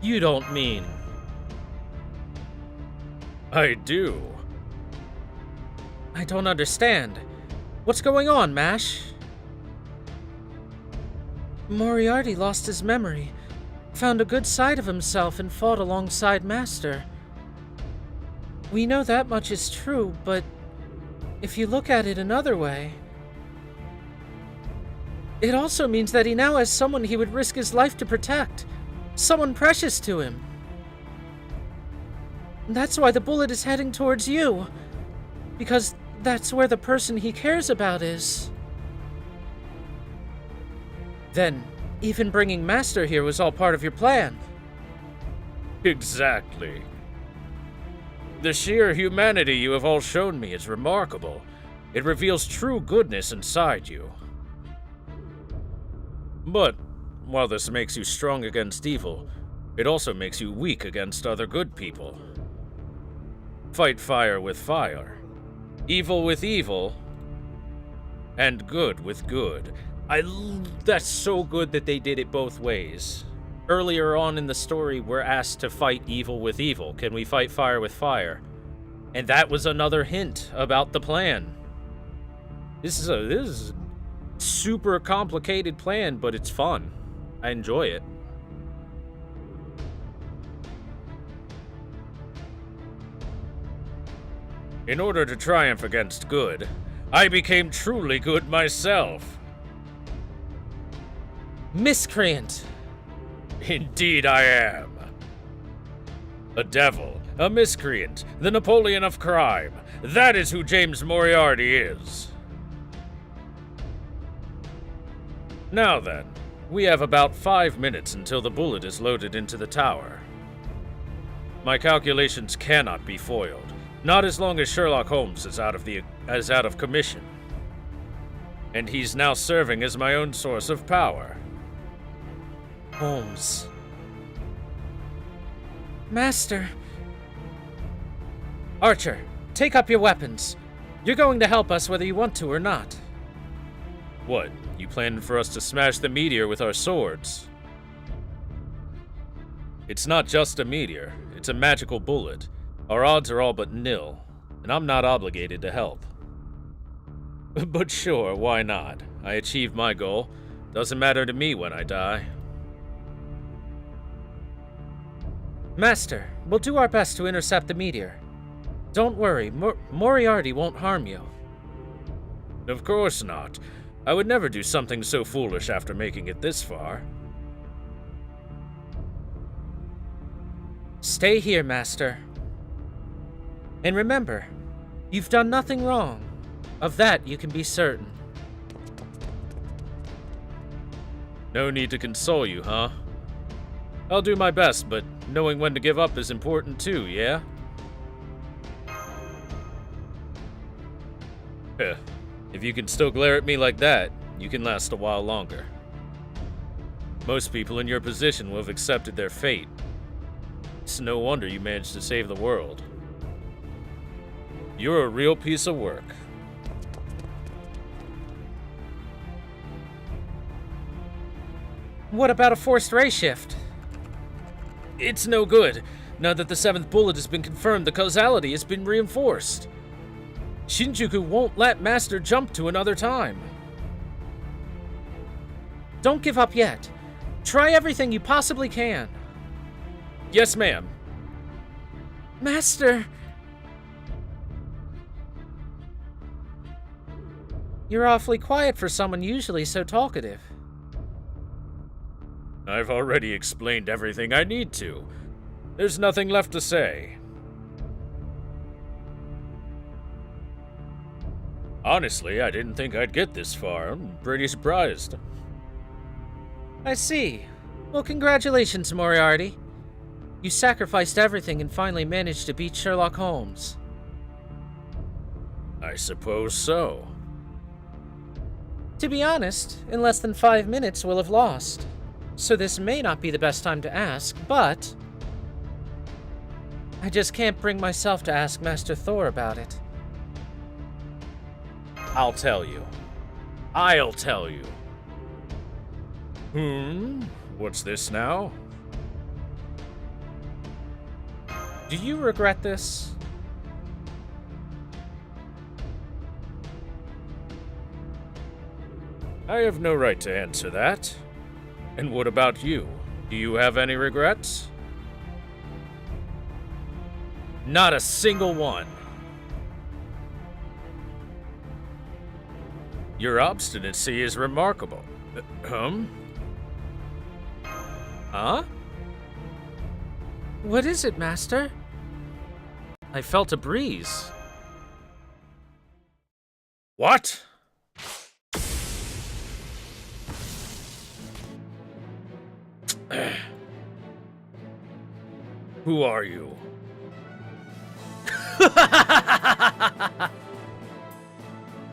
You don't mean... I do. I don't understand. What's going on, Mash? Moriarty lost his memory, found a good side of himself, and fought alongside Master. We know that much is true, but if you look at it another way, it also means that he now has someone he would risk his life to protect, someone precious to him. That's why the bullet is heading towards you, because that's where the person he cares about is. Then, even bringing Master here was all part of your plan. Exactly. The sheer humanity you have all shown me is remarkable. It reveals true goodness inside you. But, while this makes you strong against evil, it also makes you weak against other good people. Fight fire with fire, evil with evil, and good with good. That's so good that they did it both ways. Earlier on in the story, we're asked to fight evil with evil. Can we fight fire with fire? And that was another hint about the plan. This is a super complicated plan, but it's fun. I enjoy it. In order to triumph against good, I became truly good myself. Miscreant! Indeed I am. A devil, a miscreant, the Napoleon of crime. That is who James Moriarty is. Now then, we have about 5 minutes until the bullet is loaded into the tower. My calculations cannot be foiled, not as long as Sherlock Holmes is out of commission. And he's now serving as my own source of power. Holmes. Master. Archer, take up your weapons. You're going to help us whether you want to or not. What, you planned for us to smash the meteor with our swords? It's not just a meteor, it's a magical bullet. Our odds are all but nil, and I'm not obligated to help. But sure, why not? I achieved my goal. Doesn't matter to me when I die. Master, we'll do our best to intercept the meteor. Don't worry, Moriarty won't harm you. Of course not. I would never do something so foolish after making it this far. Stay here, Master. And remember, you've done nothing wrong. Of that you can be certain. No need to console you, huh? I'll do my best, but knowing when to give up is important too, yeah? If you can still glare at me like that, you can last a while longer. Most people in your position will have accepted their fate. It's no wonder you managed to save the world. You're a real piece of work. What about a forced ray shift? It's no good. Now that the 7th bullet has been confirmed, the causality has been reinforced. Shinjuku won't let Master jump to another time. Don't give up yet. Try everything you possibly can. Yes, ma'am. Master... You're awfully quiet for someone usually so talkative. I've already explained everything I need to. There's nothing left to say. Honestly, I didn't think I'd get this far. I'm pretty surprised. I see. Well, congratulations, Moriarty. You sacrificed everything and finally managed to beat Sherlock Holmes. I suppose so. To be honest, in less than 5 minutes we'll have lost. So this may not be the best time to ask, but... I just can't bring myself to ask Master Thor about it. I'll tell you. I'll tell you. What's this now? Do you regret this? I have no right to answer that. And what about you? Do you have any regrets? Not a single one. Your obstinacy is remarkable. Huh? What is it, Master? I felt a breeze. What? Who are you?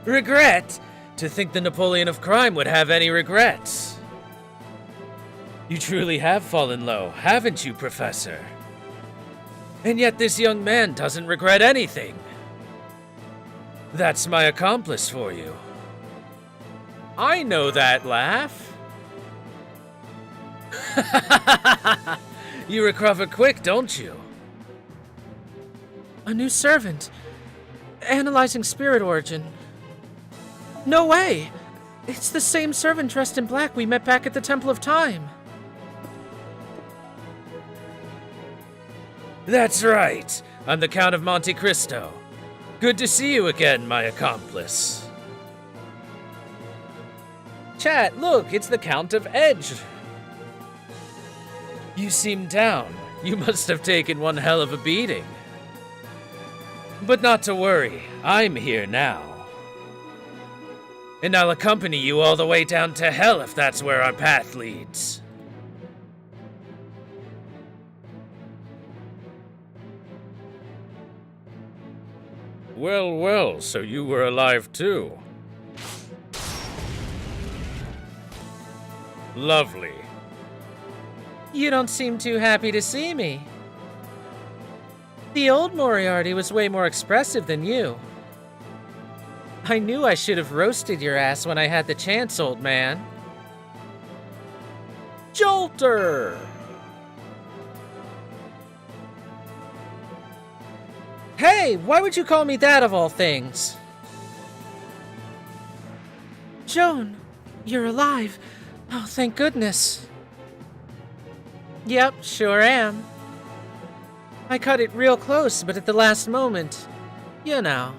Regret? To think the Napoleon of crime would have any regrets. You truly have fallen low, haven't you, Professor? And yet this young man doesn't regret anything. That's my accomplice for you. I know that laugh. You recover quick, don't you? A new servant. Analyzing spirit origin. No way! It's the same servant dressed in black we met back at the Temple of Time. That's right. I'm the Count of Monte Cristo. Good to see you again, my accomplice. Chat, look, it's the Count of Edge. You seem down. You must have taken one hell of a beating. But not to worry, I'm here now. And I'll accompany you all the way down to hell if that's where our path leads. Well, well, so you were alive too. Lovely. You don't seem too happy to see me. The old Moriarty was way more expressive than you. I knew I should have roasted your ass when I had the chance, old man. Jolter! Hey, why would you call me that of all things? Joan, you're alive. Oh, thank goodness. Yep, sure am. I cut it real close, but at the last moment, you know.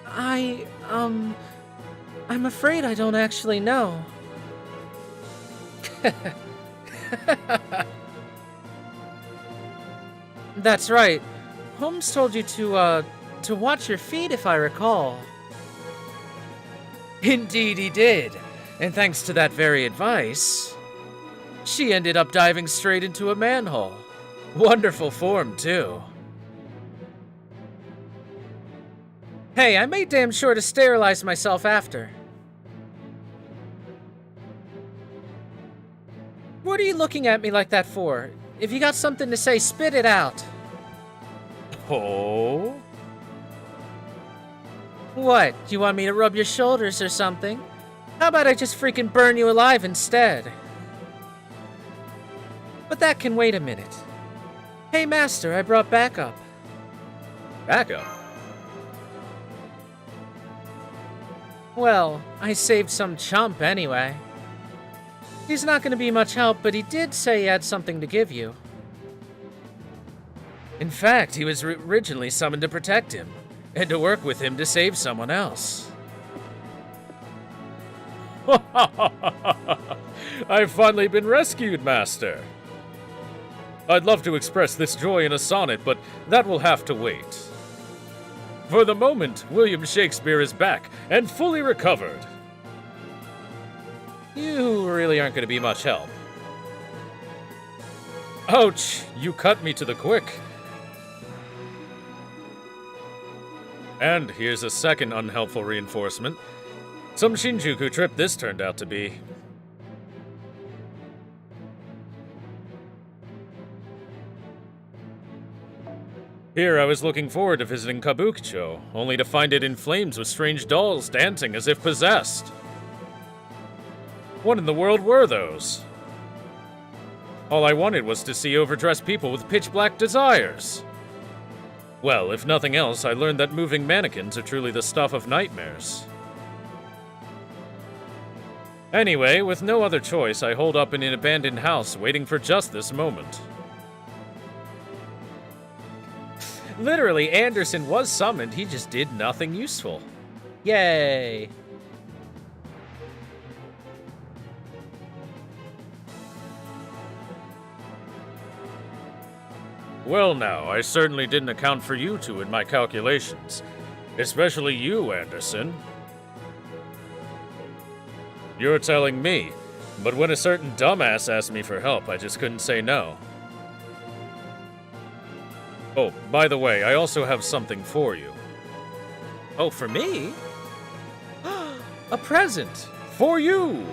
I'm afraid I don't actually know. That's right. Holmes told you to watch your feet, if I recall. Indeed he did. And thanks to that very advice, she ended up diving straight into a manhole. Wonderful form, too. Hey, I made damn sure to sterilize myself after. What are you looking at me like that for? If you got something to say, spit it out. Oh? What? Do you want me to rub your shoulders or something? How about I just freaking burn you alive instead? But that can wait a minute. Hey, Master, I brought backup. Backup? Well, I saved some chump anyway. He's not gonna be much help, but he did say he had something to give you. In fact, he was originally summoned to protect him, and to work with him to save someone else. I've finally been rescued, Master. I'd love to express this joy in a sonnet, but that will have to wait. For the moment, William Shakespeare is back and fully recovered. You really aren't gonna be much help. Ouch! You cut me to the quick. And here's a second unhelpful reinforcement. Some Shinjuku trip this turned out to be. Here I was looking forward to visiting Kabukicho, only to find it in flames with strange dolls dancing as if possessed. What in the world were those? All I wanted was to see overdressed people with pitch-black desires. Well, if nothing else, I learned that moving mannequins are truly the stuff of nightmares. Anyway, with no other choice, I holed up in an abandoned house waiting for just this moment. Literally, Anderson was summoned, he just did nothing useful. Yay! Well now, I certainly didn't account for you two in my calculations. Especially you, Anderson. You're telling me, but when a certain dumbass asked me for help, I just couldn't say no. Oh, by the way, I also have something for you. Oh, for me? A present! For you!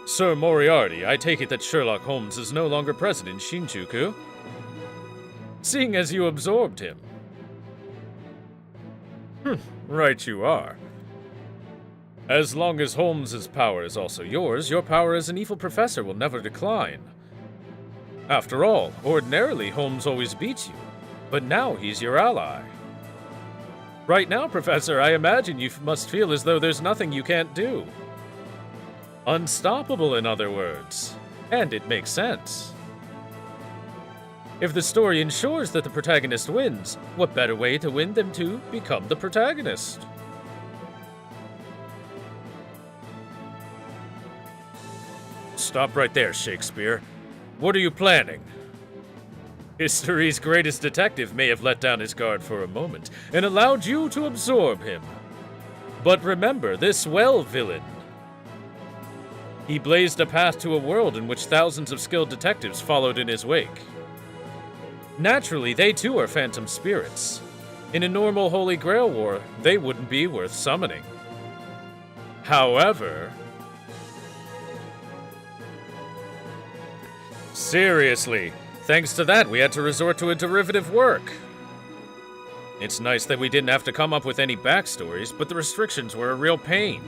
Sir Moriarty, I take it that Sherlock Holmes is no longer present in Shinjuku? Seeing as you absorbed him. Right you are. As long as Holmes's power is also yours, your power as an evil professor will never decline. After all, ordinarily Holmes always beats you, but now he's your ally. Right now, Professor, I imagine you must feel as though there's nothing you can't do. Unstoppable, in other words. And it makes sense. If the story ensures that the protagonist wins, what better way to win than to become the protagonist? Stop right there, Shakespeare. What are you planning? History's greatest detective may have let down his guard for a moment and allowed you to absorb him. But remember this well, villain. He blazed a path to a world in which thousands of skilled detectives followed in his wake. Naturally, they too are phantom spirits. In a normal Holy Grail war, they wouldn't be worth summoning. However... Seriously, thanks to that, we had to resort to a derivative work. It's nice that we didn't have to come up with any backstories, but the restrictions were a real pain.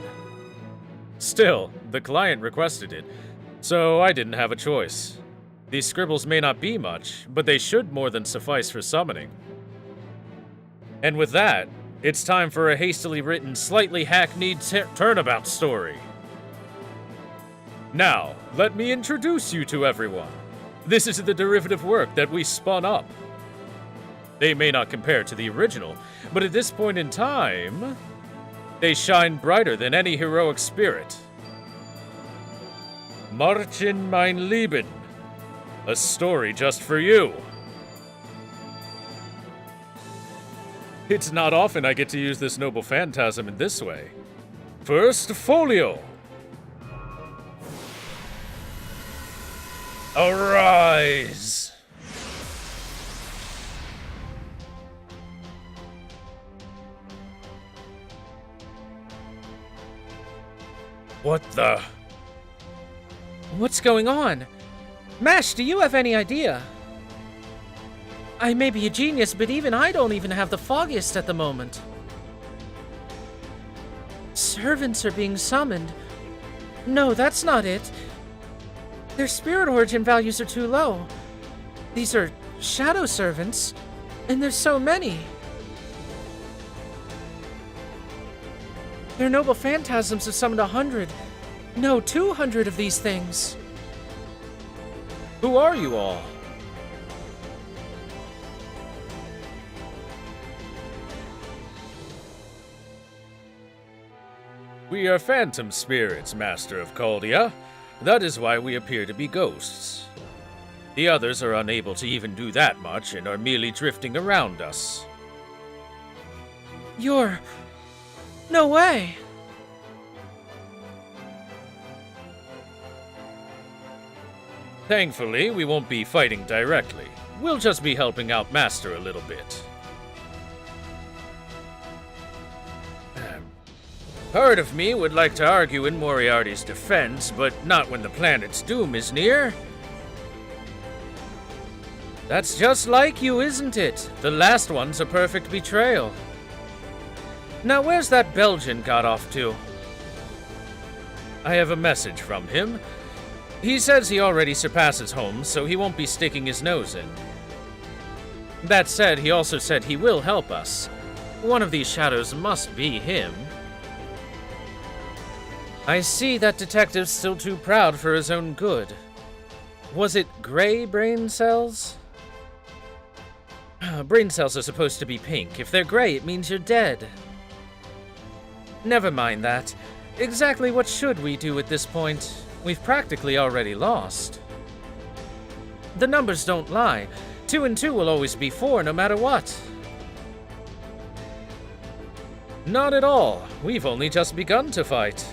Still, the client requested it, so I didn't have a choice. These scribbles may not be much, but they should more than suffice for summoning. And with that, it's time for a hastily written, slightly hackneyed turnabout story. Now, let me introduce you to everyone. This is the derivative work that we spun up. They may not compare to the original, but at this point in time, they shine brighter than any heroic spirit. Marchen mein Leben. A story just for you. It's not often I get to use this noble phantasm in this way. First folio. Arise! What the? What's going on? Mash, do you have any idea? I may be a genius, but even I don't even have the foggiest at the moment. Servants are being summoned. No, that's not it. Their spirit origin values are too low. These are shadow servants, and there's so many. Their noble phantasms have summoned 100, no, 200 of these things. Who are you all? We are phantom spirits, Master of Caldia. That is why we appear to be ghosts. The others are unable to even do that much and are merely drifting around us. You're... No way! Thankfully, we won't be fighting directly. We'll just be helping out Master a little bit. Part of me would like to argue in Moriarty's defense, but not when the planet's doom is near. That's just like you, isn't it? The last one's a perfect betrayal. Now where's that Belgian got off to? I have a message from him. He says he already surpasses Holmes, so he won't be sticking his nose in. That said, he also said he will help us. One of these shadows must be him. I see that detective's still too proud for his own good. Was it gray brain cells? Brain cells are supposed to be pink. If they're gray, it means you're dead. Never mind that. Exactly what should we do at this point? We've practically already lost. The numbers don't lie. 2 and 2 will always be 4 no matter what. Not at all. We've only just begun to fight.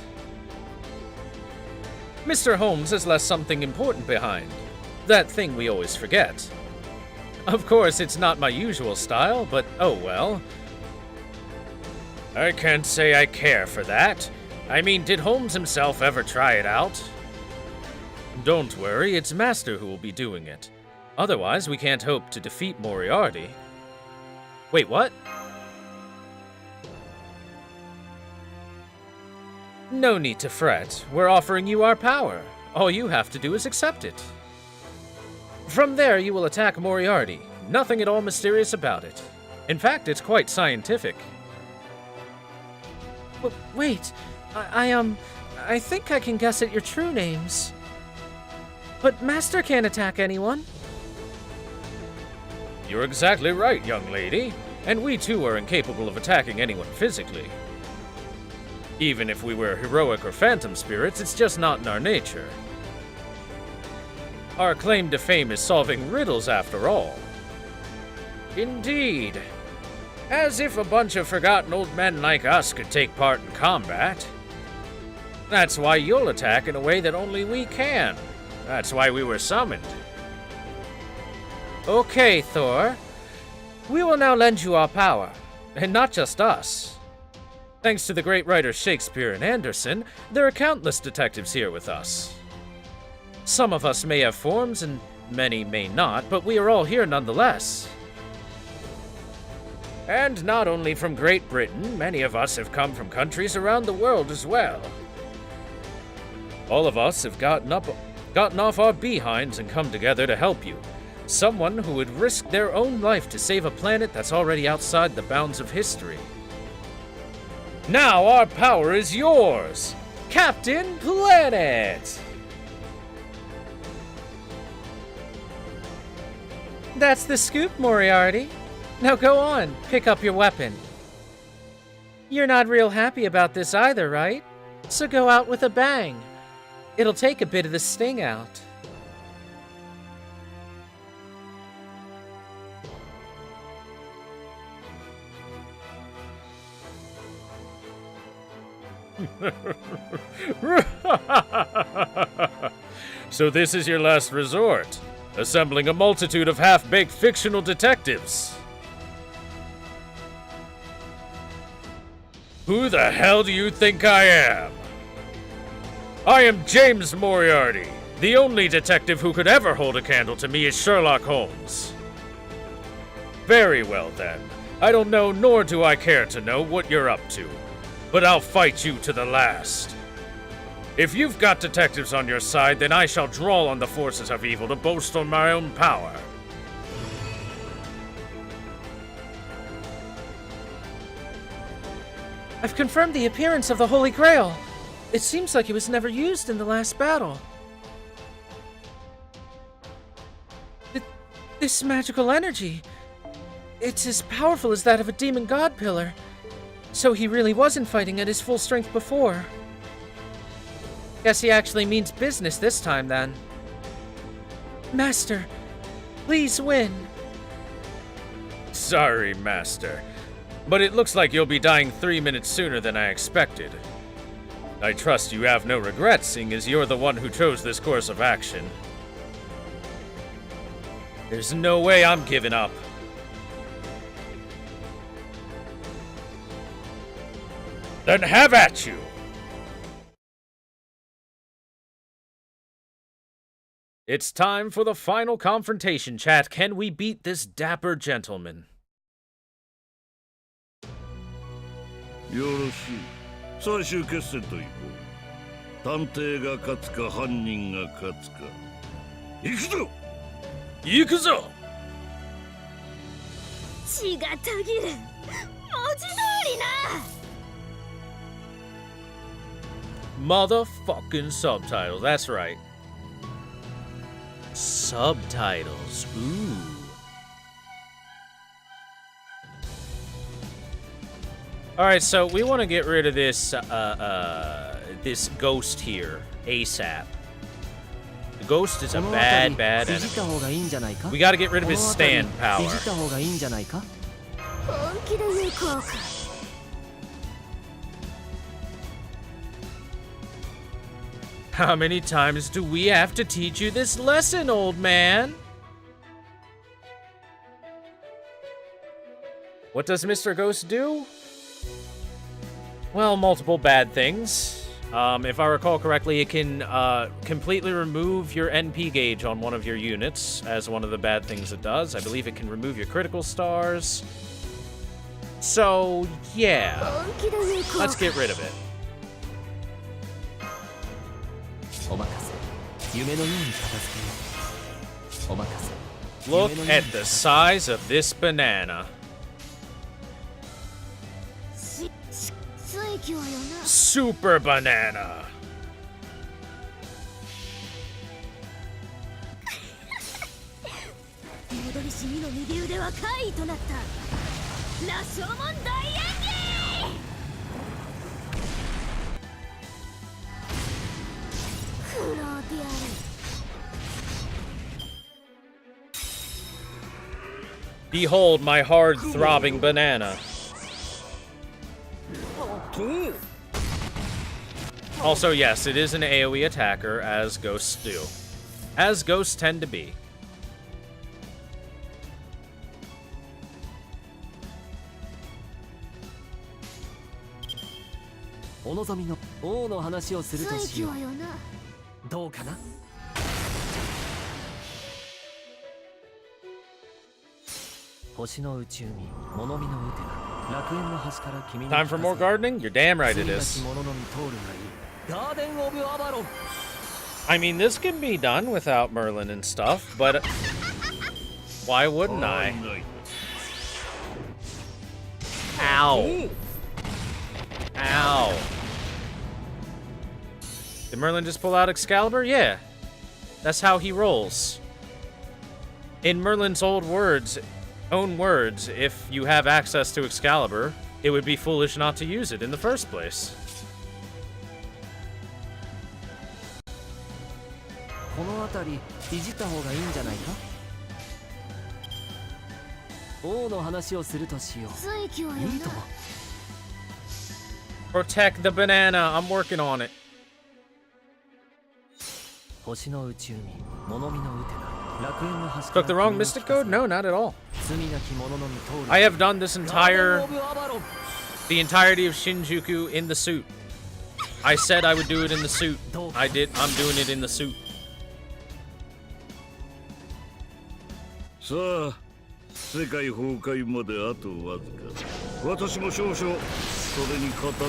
Mr. Holmes has left something important behind. That thing we always forget. Of course, it's not my usual style, but oh well. I can't say I care for that. I mean, did Holmes himself ever try it out? Don't worry, it's Master who will be doing it. Otherwise, we can't hope to defeat Moriarty. Wait, what? No need to fret. We're offering you our power. All you have to do is accept it. From there, you will attack Moriarty. Nothing at all mysterious about it. In fact, it's quite scientific. Wait, I think I can guess at your true names. But Master can't attack anyone. You're exactly right, young lady. And we too are incapable of attacking anyone physically. Even if we were heroic or phantom spirits, it's just not in our nature. Our claim to fame is solving riddles after all. Indeed. As if a bunch of forgotten old men like us could take part in combat. That's why you'll attack in a way that only we can. That's why we were summoned. Okay, Thor. We will now lend you our power. And not just us. Thanks to the great writers Shakespeare and Anderson, there are countless detectives here with us. Some of us may have forms and many may not, but we are all here nonetheless. And not only from Great Britain, many of us have come from countries around the world as well. All of us have gotten off our behinds and come together to help you. Someone who would risk their own life to save a planet that's already outside the bounds of history. Now our power is yours! Captain Planet! That's the scoop, Moriarty. Now go on, pick up your weapon. You're not real happy about this either, right? So go out with a bang. It'll take a bit of the sting out. So this is your last resort, assembling a multitude of half-baked fictional detectives. Who the hell do you think I am? I am James Moriarty. The only detective who could ever hold a candle to me is Sherlock Holmes. Very well then. I don't know, nor do I care to know what you're up to. but I'll fight you to the last. If you've got detectives on your side, then I shall draw on the forces of evil to boast on my own power. I've confirmed the appearance of the Holy Grail. It seems like it was never used in the last battle. This magical energy, it's as powerful as that of a demon god pillar. So he really wasn't fighting at his full strength before. Guess he actually means business this time then. Master, please win. Sorry, Master, but it looks like you'll be dying 3 minutes sooner than I expected. I trust you have no regrets, seeing as you're the one who chose this course of action. There's no way I'm giving up. Then have at you! It's time for the final confrontation, chat. Can we beat this dapper gentleman? よろしい。最終決戦といこう。探偵が勝つか犯人が勝つか。行くぞ。行くぞ。血がたぎる。文字通りな。 Motherfucking subtitles, that's right. Subtitles, ooh. Alright, so we want to get rid of this, this ghost here, ASAP. The ghost is a bad enemy. We gotta get rid of his stand power. How many times do we have to teach you this lesson, old man? What does Mr. Ghost do? Well, multiple bad things. If I recall correctly, it can completely remove your NP gauge on one of your units as one of the bad things it does. I believe it can remove your critical stars. So, yeah. Let's get rid of it. Look at the size of this banana. Super banana. Behold my hard-throbbing banana. Also, yes, it is an AoE attacker, as ghosts do. As ghosts tend to be. Time for more gardening? You're damn right it is. I mean, this can be done without Merlin and stuff, but why wouldn't I? Ow. Ow. Did Merlin just pull out Excalibur? Yeah. That's how he rolls. In Merlin's own words, if you have access to Excalibur, it would be foolish not to use it in the first place. Protect the banana. I'm working on it. Took the wrong mystic code? No, not at all. I have done this the entirety of Shinjuku in the suit. I said I would do it in the suit. I did. I'm doing it in the suit. さあ、世界崩壊まであとわずか。私も少々それに加担する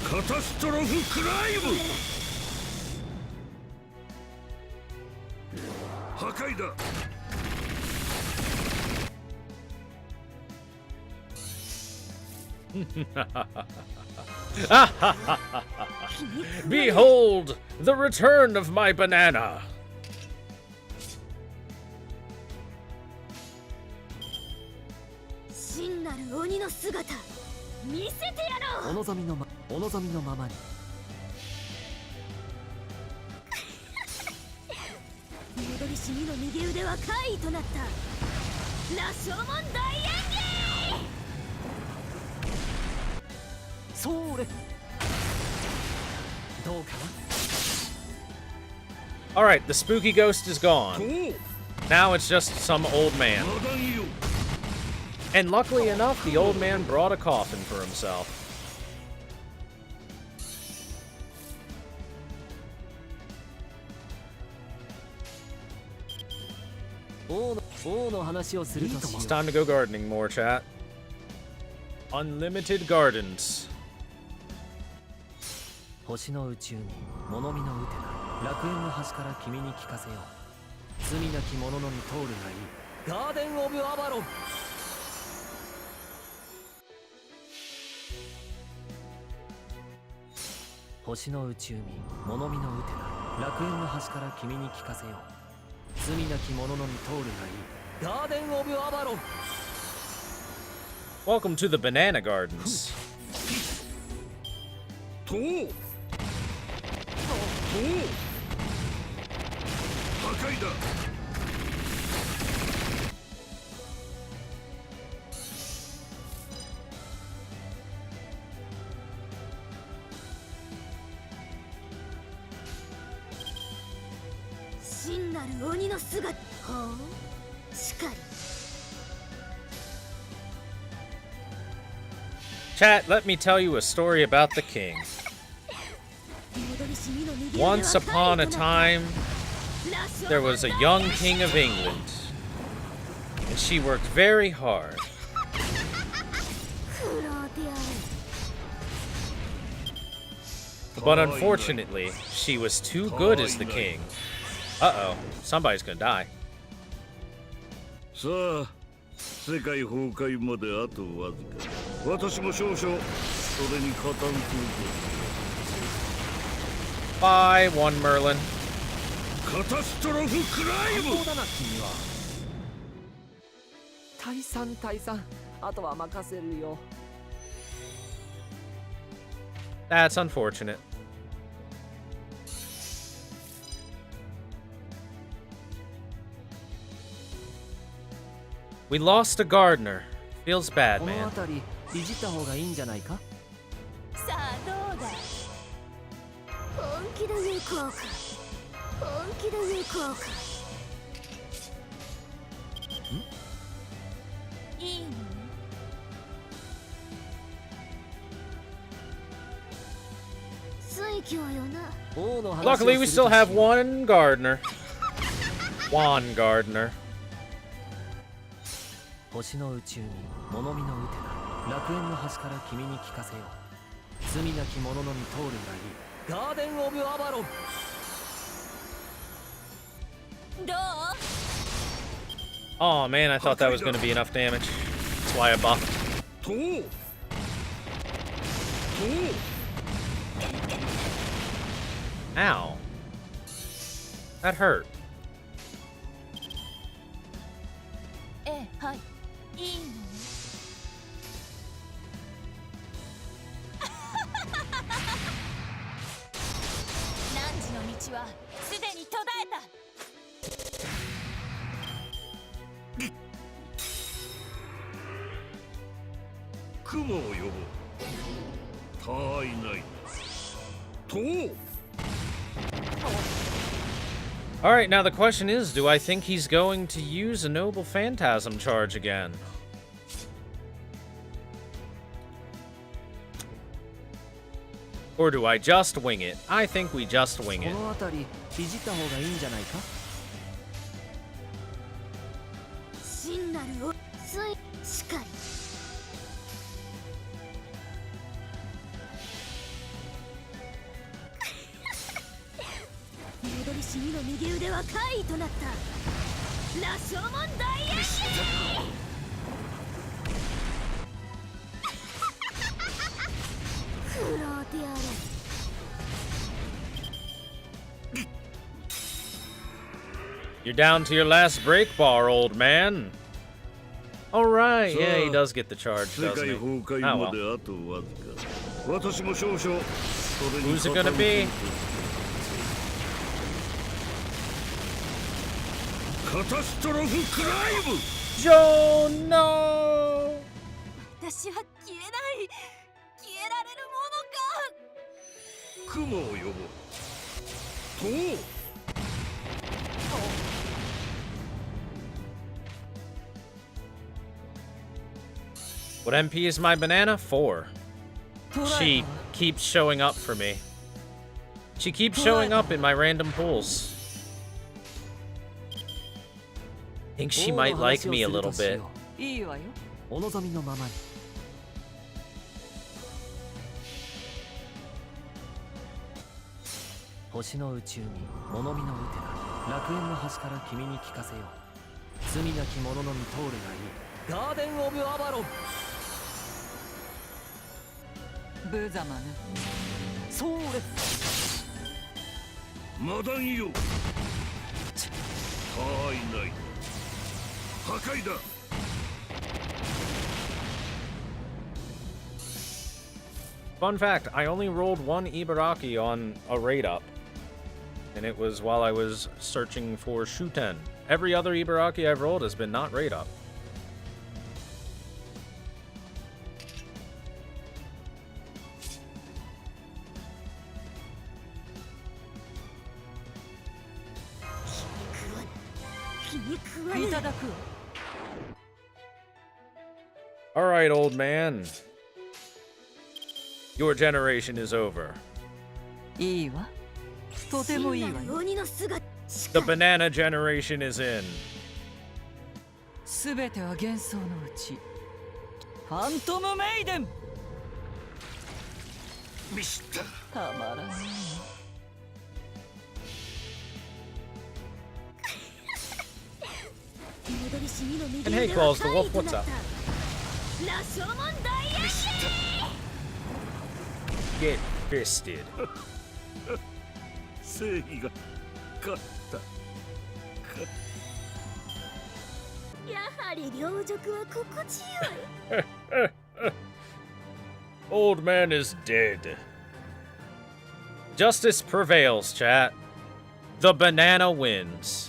とカタストロフクライム破壊だ。Behold, the return of my banana! 真なる鬼の姿見せてやろう。お望みのままに。戻りしみの右腕は怪異となった羅生門大演それどうかな。 Alright, the spooky ghost is gone. Now it's just some old man. And luckily enough, the old man brought a coffin for himself. 王の話をするとしよ It's う。 time to go gardening more, chat. Unlimited gardens. 星の宇宙に物見のうてな楽園の端から君に聞かせよう。罪なき者のみ通るがいいガーデン・オブ・アバロン。星の宇宙に物見のうてな楽園の端から君に聞かせよう。罪なき者のみ通るがいいガーデン・オブ・アバロン。 Welcome to the banana gardens. とう破壊だ。真なる鬼の姿ほうしかり Chat, let me tell you a story about the king. 戻りしみの右腕は Once upon a 怪異となった time, 羅生門 there was a young king of England, and she worked very hard. 苦労である But unfortunately, she was too good as the king. Uh-oh, somebody's gonna die. さあ世界崩壊まであとわずか。私も少々それに加担する Bye, one Merlin. とカタストロフクライム。そうだな君は。退散あとは任せるよ。 That's unfortunate. We lost a gardener. Feels bad, この man. 辺りいじった方がいいんじゃないか。さあどうだ本気で行こうか本気で行こうかいいの水郷よな 王の話をす Luckily, る we としよ still う have one gardener. One gardener. 星の宇宙に物見のうてな楽園の端から君に聞かせよう。罪なき者のみ通るがいいガーデン・オブ・アバロン。どう Oh man, I thought that was gonna be enough damage. That's why I buffed. とう Ow. That hurt. ええはいいいの汝の道はすでに途絶えた雲を呼ぼう。他いない。とう Alright, now the question is, do I think he's going to use a Noble Phantasm charge again? Or do I just wing it? I think we just wing こ it. の辺りいじった方がいいんじゃないか。真真なるおついしかり戻りしみの右腕は怪異となった羅生門大演技苦労である You're down to your last break bar, old man. All right, yeah, he does get the charge, 世 doesn't 界 he? 崩壊 Oh ま well. であとわずか私も少々それに Who's it gonna be? カタストロフクライム Joe, no! 私は消えない消えられる雲を呼ぼうと What MP is my banana? 4. She keeps showing up for me. She keeps showing up in my random pulls. Think she might like me a little bit. いいわよ。お望みのままに。星の宇宙に物見のウテナ、楽園の端から君に聞かせよう。罪なき者のみ通るがいい。ガーデン・オブ・アバロン。無様ね。そうれ。マダンよ他愛ない破壊だ Fun fact, I only rolled one Ibaraki on a raid up. And it was while I was searching for Shuten. Every other Ibaraki I've rolled has been not raid up. Alright, old man. Your generation is over. いいわ。とてもいいわよ。 The banana generation is in. すべては幻想のうち。ファントムメイデン。ミスターたまらない。 And hey, Claws the Wolf, what's up? Get fisted. 正義が勝ったやはり両辱は心地よい Old man is dead. Justice prevails, chat. The banana wins.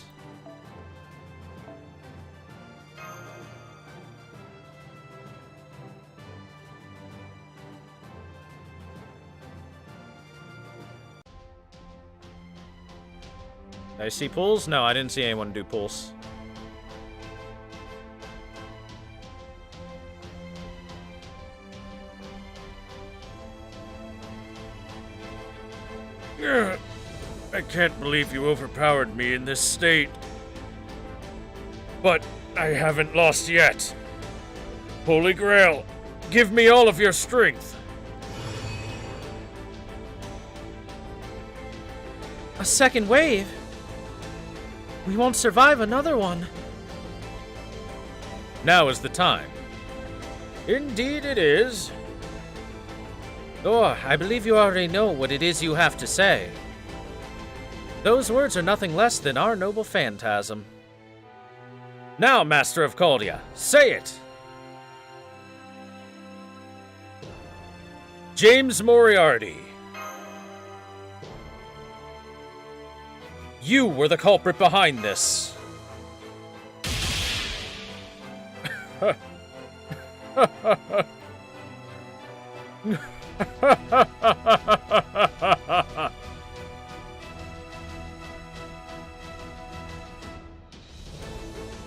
Did I see pulls? No, I didn't see anyone do pulls. I can't believe you overpowered me in this state. But I haven't lost yet. Holy Grail, give me all of your strength. A second wave? We won't survive another one. Now is the time. Indeed it is. Thor, I believe you already know what it is you have to say. Those words are nothing less than our noble phantasm. Now, Master of Caldia, say it! James Moriarty. You were the culprit behind this.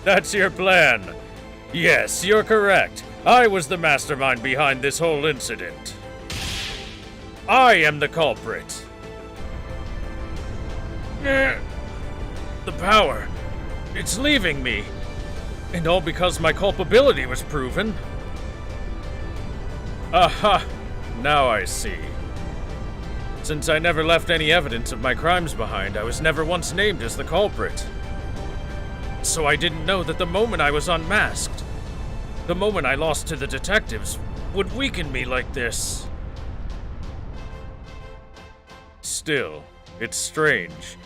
That's your plan. Yes, you're correct. I was the mastermind behind this whole incident. I am the culprit. The power, it's leaving me. And all because my culpability was proven. Aha! Now I see. Since I never left any evidence of my crimes behind, I was never once named as the culprit. So I didn't know that the moment I was unmasked, the moment I lost to the detectives, would weaken me like this. Still, it's strange.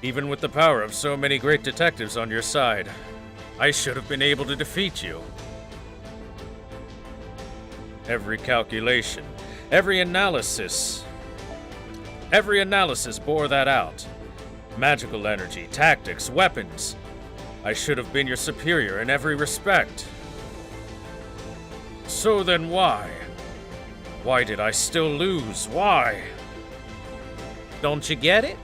Even with the power of so many great detectives on your side, I should have been able to defeat you. Every calculation, every analysis bore that out. Magical energy, tactics, weapons. I should have been your superior in every respect. So then why? Why did I still lose? Why? Don't you get it?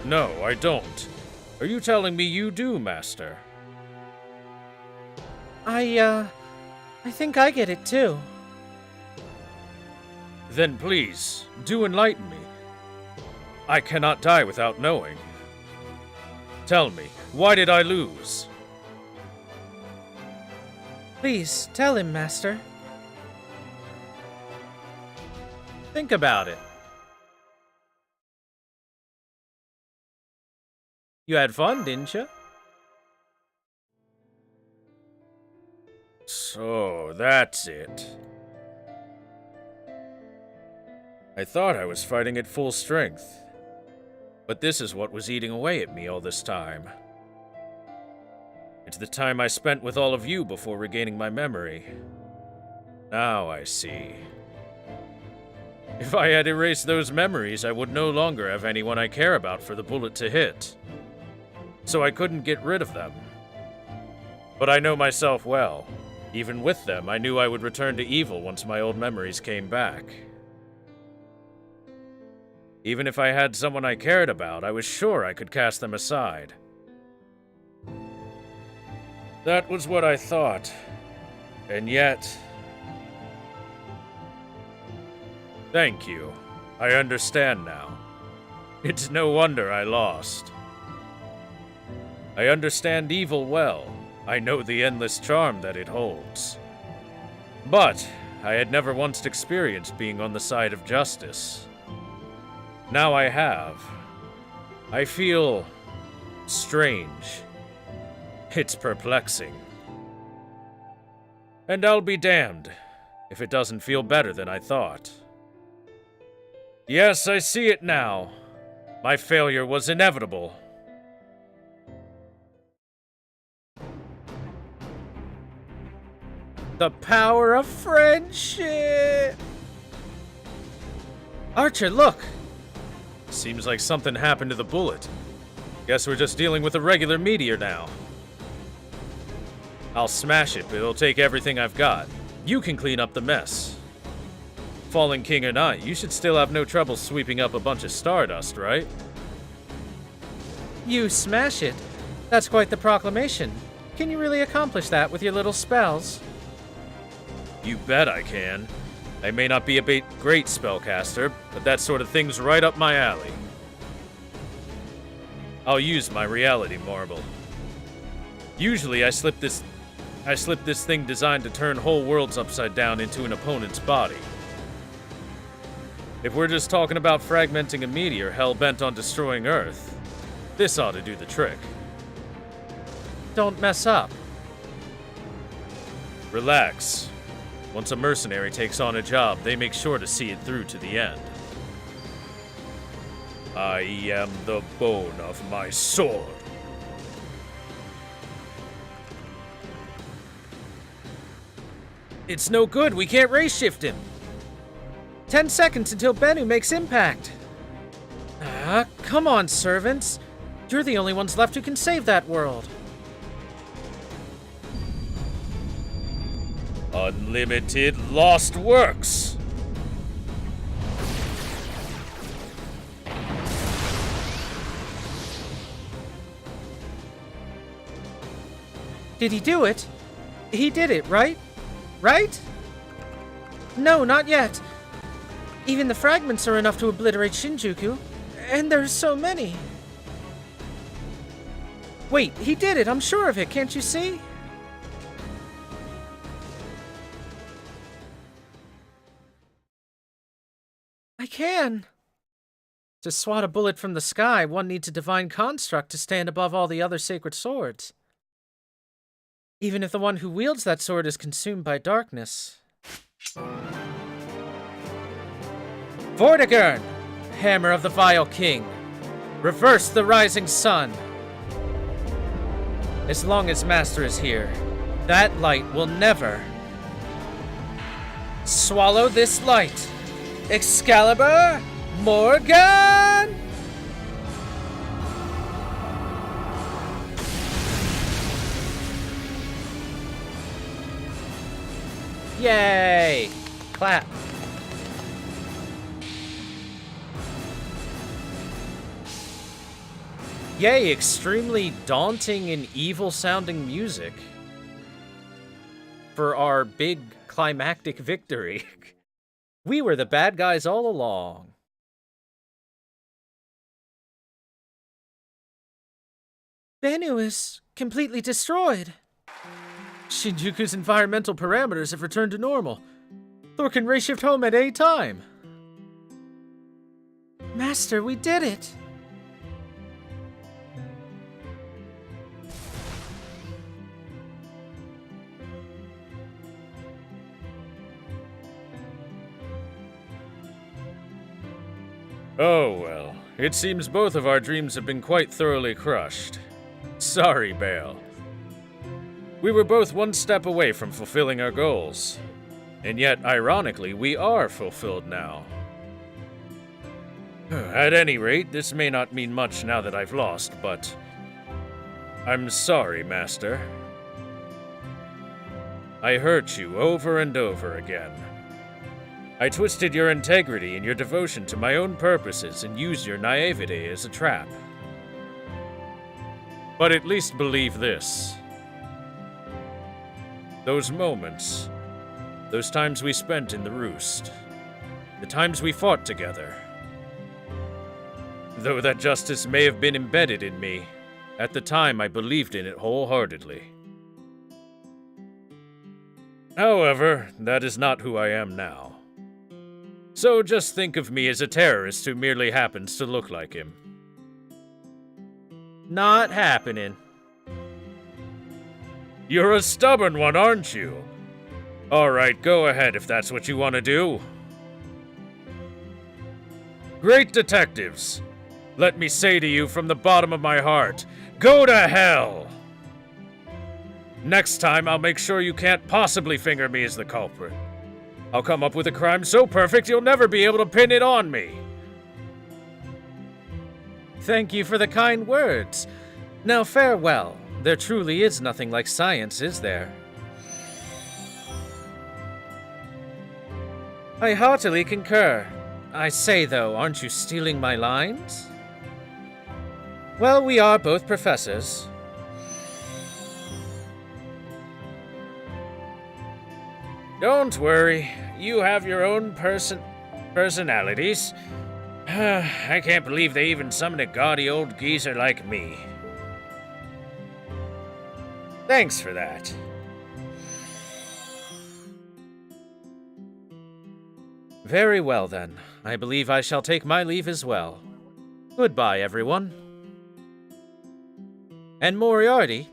No, I don't. Are you telling me you do, Master? I think I get it too. Then please, do enlighten me. I cannot die without knowing. Tell me, why did I lose? Please, tell him, Master. Think about it. You had fun, didn't you? So, that's it. I thought I was fighting at full strength. But this is what was eating away at me all this time. It's the time I spent with all of you before regaining my memory. Now I see. If I had erased those memories, I would no longer have anyone I care about for the bullet to hit. So I couldn't get rid of them. But I know myself well. Even with them, I knew I would return to evil once my old memories came back. Even if I had someone I cared about, I was sure I could cast them aside. That was what I thought. And yet... Thank you. I understand now. It's no wonder I lost. I understand evil well. I know the endless charm that it holds. But I had never once experienced being on the side of justice. Now I have. I feel strange. It's perplexing. And I'll be damned if it doesn't feel better than I thought. Yes, I see it now. My failure was inevitable. The power of friendship! Archer, look! Seems like something happened to the bullet. Guess we're just dealing with a regular meteor now. I'll smash it, but it'll take everything I've got. You can clean up the mess. Fallen King or not, you should still have no trouble sweeping up a bunch of stardust, right? You smash it? That's quite the proclamation. Can you really accomplish that with your little spells? You bet I can. I may not be a great spellcaster, but that sort of thing's right up my alley. I'll use my reality marble. Usually I slip this thing designed to turn whole worlds upside down into an opponent's body. If we're just talking about fragmenting a meteor hell-bent on destroying Earth, this ought to do the trick. Don't mess up. Relax. Once a mercenary takes on a job, they make sure to see it through to the end. I am the bone of my sword. It's no good. We can't race shift him. 10 seconds until Bennu makes impact. Come on, servants. You're the only ones left who can save that world. Unlimited lost works. Did he do it? He did it, right? Right? No, not yet. Even the fragments are enough to obliterate Shinjuku, and there's so many. Wait, he did it, I'm sure of it, can't you see? I can. To swat a bullet from the sky, one needs a divine construct to stand above all the other sacred swords. Even if the one who wields that sword is consumed by darkness. Vortigern, hammer of the vile king, reverse the rising sun. As long as Master is here, that light will never swallow this light. Excalibur, Morgan! Yay! Clap. Yay, extremely daunting and evil-sounding music for our big climactic victory. We were the bad guys all along. Bennu is completely destroyed. Shinjuku's environmental parameters have returned to normal. Thor can ray-shift home at any time. Master, we did it! Oh well, it seems both of our dreams have been quite thoroughly crushed. Sorry, Bale. We were both one step away from fulfilling our goals. And yet, ironically, we are fulfilled now. At any rate, this may not mean much now that I've lost, but I'm sorry, Master. I hurt you over and over again. I twisted your integrity and your devotion to my own purposes and used your naivety as a trap. But at least believe this. Those moments, those times we spent in the roost, the times we fought together, though that justice may have been embedded in me, at the time I believed in it wholeheartedly. However, that is not who I am now. So just think of me as a terrorist who merely happens to look like him. Not happening. You're a stubborn one, aren't you? Alright, go ahead if that's what you want to do. Great detectives, let me say to you from the bottom of my heart, go to hell! Next time, I'll make sure you can't possibly finger me as the culprit. I'll come up with a crime so perfect you'll never be able to pin it on me. Thank you for the kind words. Now farewell. There truly is nothing like science, is there? I heartily concur. I say, though, aren't you stealing my lines? Well, we are both professors. Don't worry. You have your own personalities. I can't believe they even summoned a gaudy old geezer like me. Thanks for that. Very well, then. I believe I shall take my leave as well. Goodbye, everyone. And Moriarty,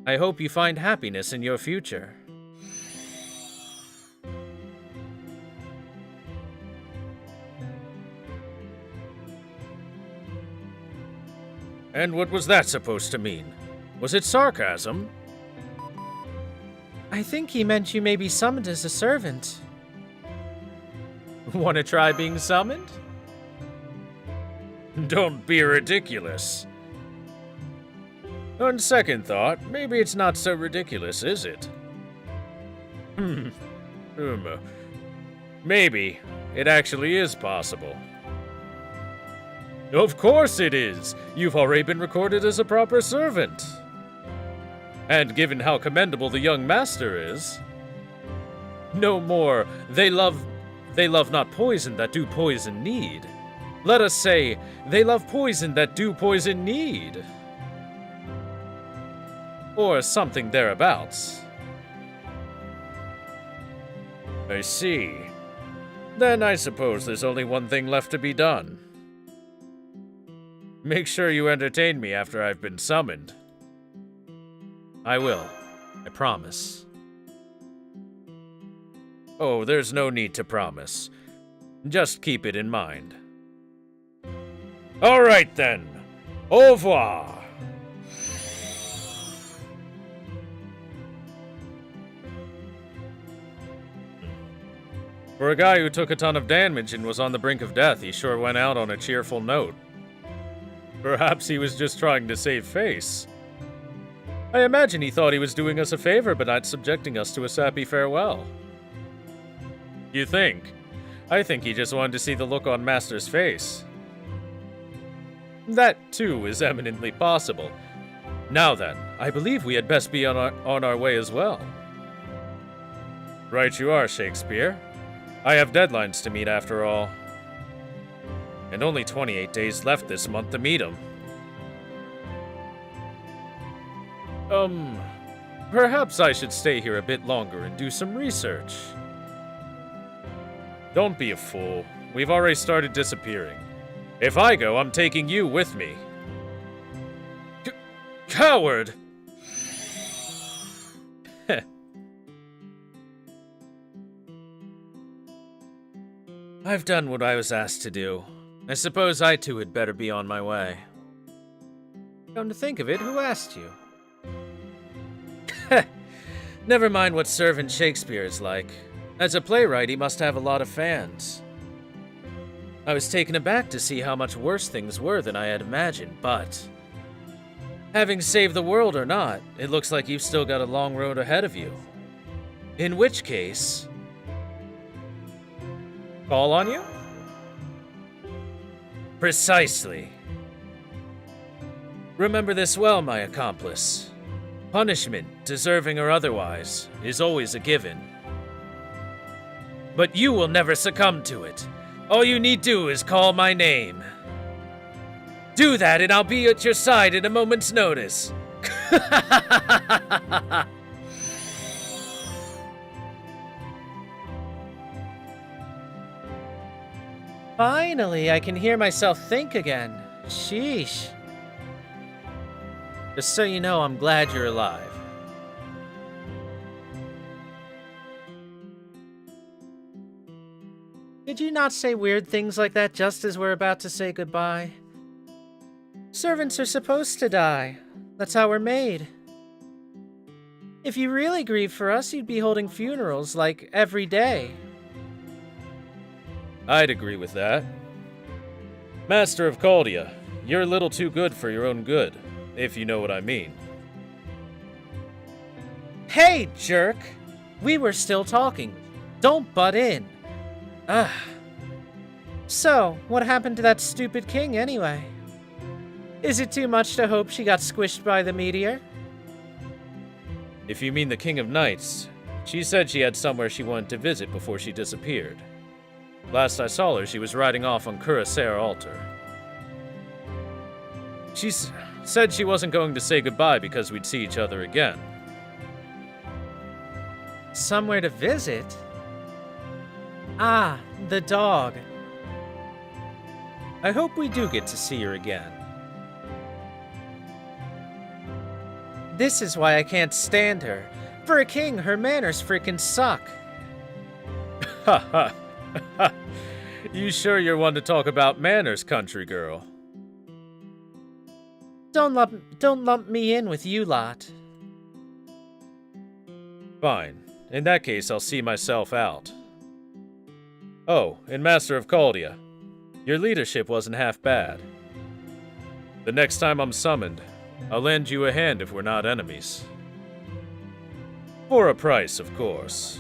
I hope you find happiness in your future. And what was that supposed to mean? Was it sarcasm? I think he meant you may be summoned as a servant. Want to try being summoned? Don't be ridiculous. On second thought, maybe it's not so ridiculous, is it? Maybe. It actually is possible. Of course it is! You've already been recorded as a proper servant. And given how commendable the young master is... No more, they love they love not poison that do poison need. Let us say, they love poison that do poison need. Or something thereabouts. I see. Then I suppose there's only one thing left to be done. Make sure you entertain me after I've been summoned. I will. I promise. Oh, there's no need to promise. Just keep it in mind. All right then. Au revoir. For a guy who took a ton of damage and was on the brink of death, he sure went out on a cheerful note. Perhaps he was just trying to save face. I imagine he thought he was doing us a favor, but not subjecting us to a sappy farewell. You think? I think he just wanted to see the look on Master's face. That, too, is eminently possible. Now then, I believe we had best be on our way as well. Right you are, Shakespeare. I have deadlines to meet after all. And only 28 days left this month to meet him. Perhaps I should stay here a bit longer and do some research. Don't be a fool. We've already started disappearing. If I go, I'm taking you with me. Coward! I've done what I was asked to do. I suppose I too had better be on my way. Come to think of it, who asked you? Never mind what servant Shakespeare is like. As a playwright, he must have a lot of fans. I was taken aback to see how much worse things were than I had imagined, but... having saved the world or not, it looks like you've still got a long road ahead of you. In which case... call on you? Precisely. Remember this well, my accomplice. Punishment, deserving or otherwise, is always a given. But you will never succumb to it. All you need do is call my name. Do that and I'll be at your side in a moment's notice. Finally, I can hear myself think again. Sheesh. Just so you know, I'm glad you're alive. Did you not say weird things like that just as we're about to say goodbye? Servants are supposed to die. That's how we're made. If you really grieve for us, you'd be holding funerals, like, every day. I'd agree with that. Master of Caldia, you're a little too good for your own good, if you know what I mean. Hey, jerk! We were still talking. Don't butt in. Ugh. So, what happened to that stupid king, anyway? Is it too much to hope she got squished by the meteor? If you mean the King of Knights, she said she had somewhere she wanted to visit before she disappeared. Last I saw her, she was riding off on Cuirassier Altar. She said she wasn't going to say goodbye because we'd see each other again. Somewhere to visit? Ah, the dog. I hope we do get to see her again. This is why I can't stand her. For a king, her manners frickin' suck. Ha ha. You sure you're one to talk about manners, country girl? Don't lump me in with you lot. Fine. In that case, I'll see myself out. Oh, and Master of Caldia, your leadership wasn't half bad. The next time I'm summoned, I'll lend you a hand if we're not enemies. For a price, of course.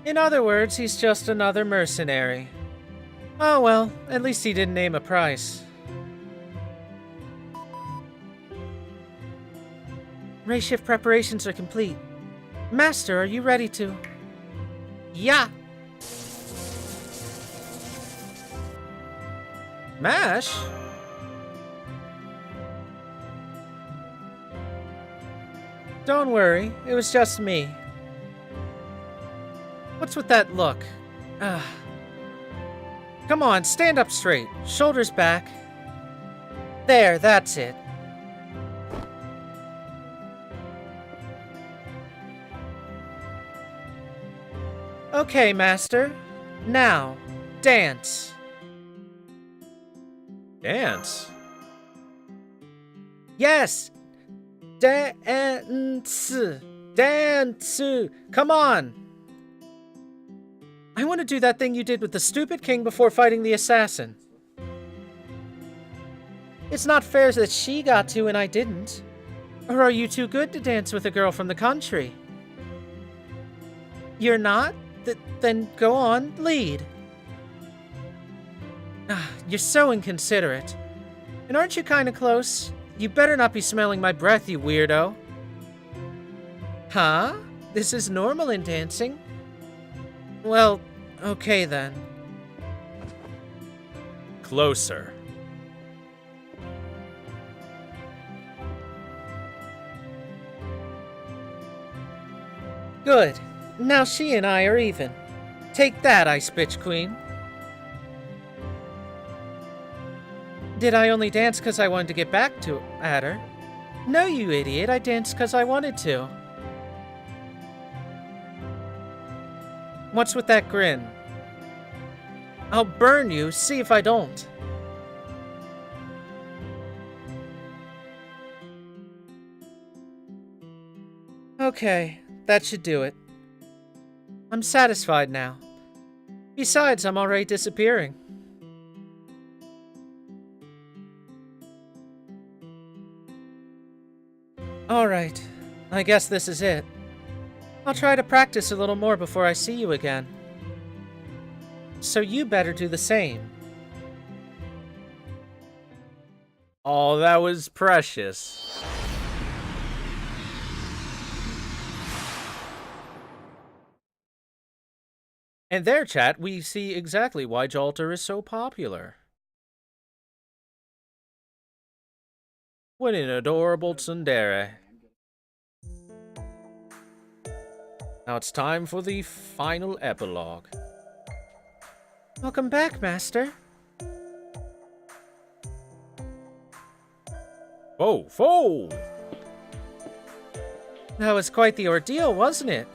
In other words, he's just another mercenary. Oh well, at least he didn't name a price. Ray shift preparations are complete. Master, are you ready to... Yeah! Mash? Don't worry, it was just me. What's with that look? Come on, stand up straight. Shoulders back. There, that's it. Okay, Master. Now, dance. Dance? Yes! Dance! Dance! Come on! I want to do that thing you did with the stupid king before fighting the assassin. It's not fair that she got to and I didn't. Or are you too good to dance with a girl from the country? You're not? Then go on, lead. You're so inconsiderate. And aren't you kinda close? You better not be smelling my breath, you weirdo. Huh? This is normal in dancing? Well, okay then. Closer. Good. Now she and I are even. Take that, Ice Bitch Queen. Did I only dance because I wanted to get back at her? No, you idiot. I danced because I wanted to. What's with that grin? I'll burn you. See if I don't. Okay, that should do it. I'm satisfied now. Besides, I'm already disappearing. Alright, I guess this is it. I'll try to practice a little more before I see you again. So you better do the same. Oh, that was precious. And there, chat, we see exactly why Jalter is so popular. What an adorable tsundere. Now it's time for the final epilogue. Welcome back, Master. Whoa! That was quite the ordeal, wasn't it?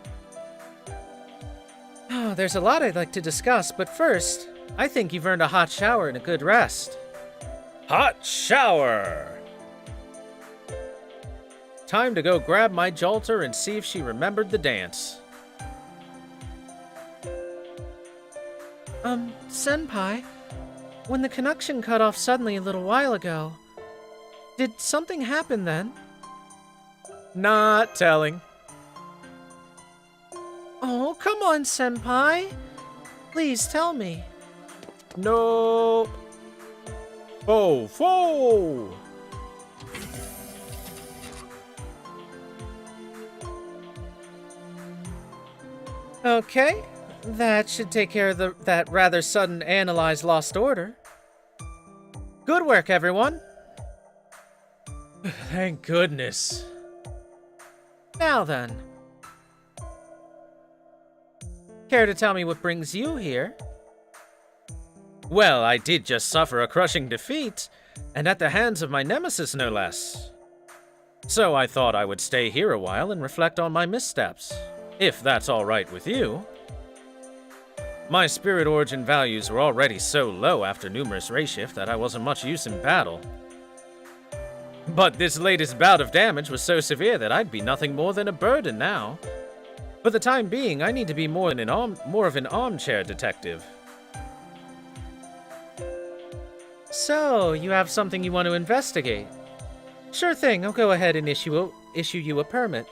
Oh, there's a lot I'd like to discuss, but first, I think you've earned a hot shower and a good rest. Hot shower! Time to go grab my Jalter and see if she remembered the dance. Senpai, when the connection cut off suddenly a little while ago, did something happen then? Not telling. Oh, come on, Senpai. Please tell me. No. Fo! Okay, that should take care of that rather sudden analyze lost order. Good work, everyone. Thank goodness. Now then. Care to tell me what brings you here? Well, I did just suffer a crushing defeat, and at the hands of my nemesis, no less. So I thought I would stay here a while and reflect on my missteps, if that's all right with you. My spirit origin values were already so low after numerous ray shift that I wasn't much use in battle. But this latest bout of damage was so severe that I'd be nothing more than a burden now. For the time being, I need to be more of an armchair detective. So, you have something you want to investigate? Sure thing, I'll go ahead and issue you a permit.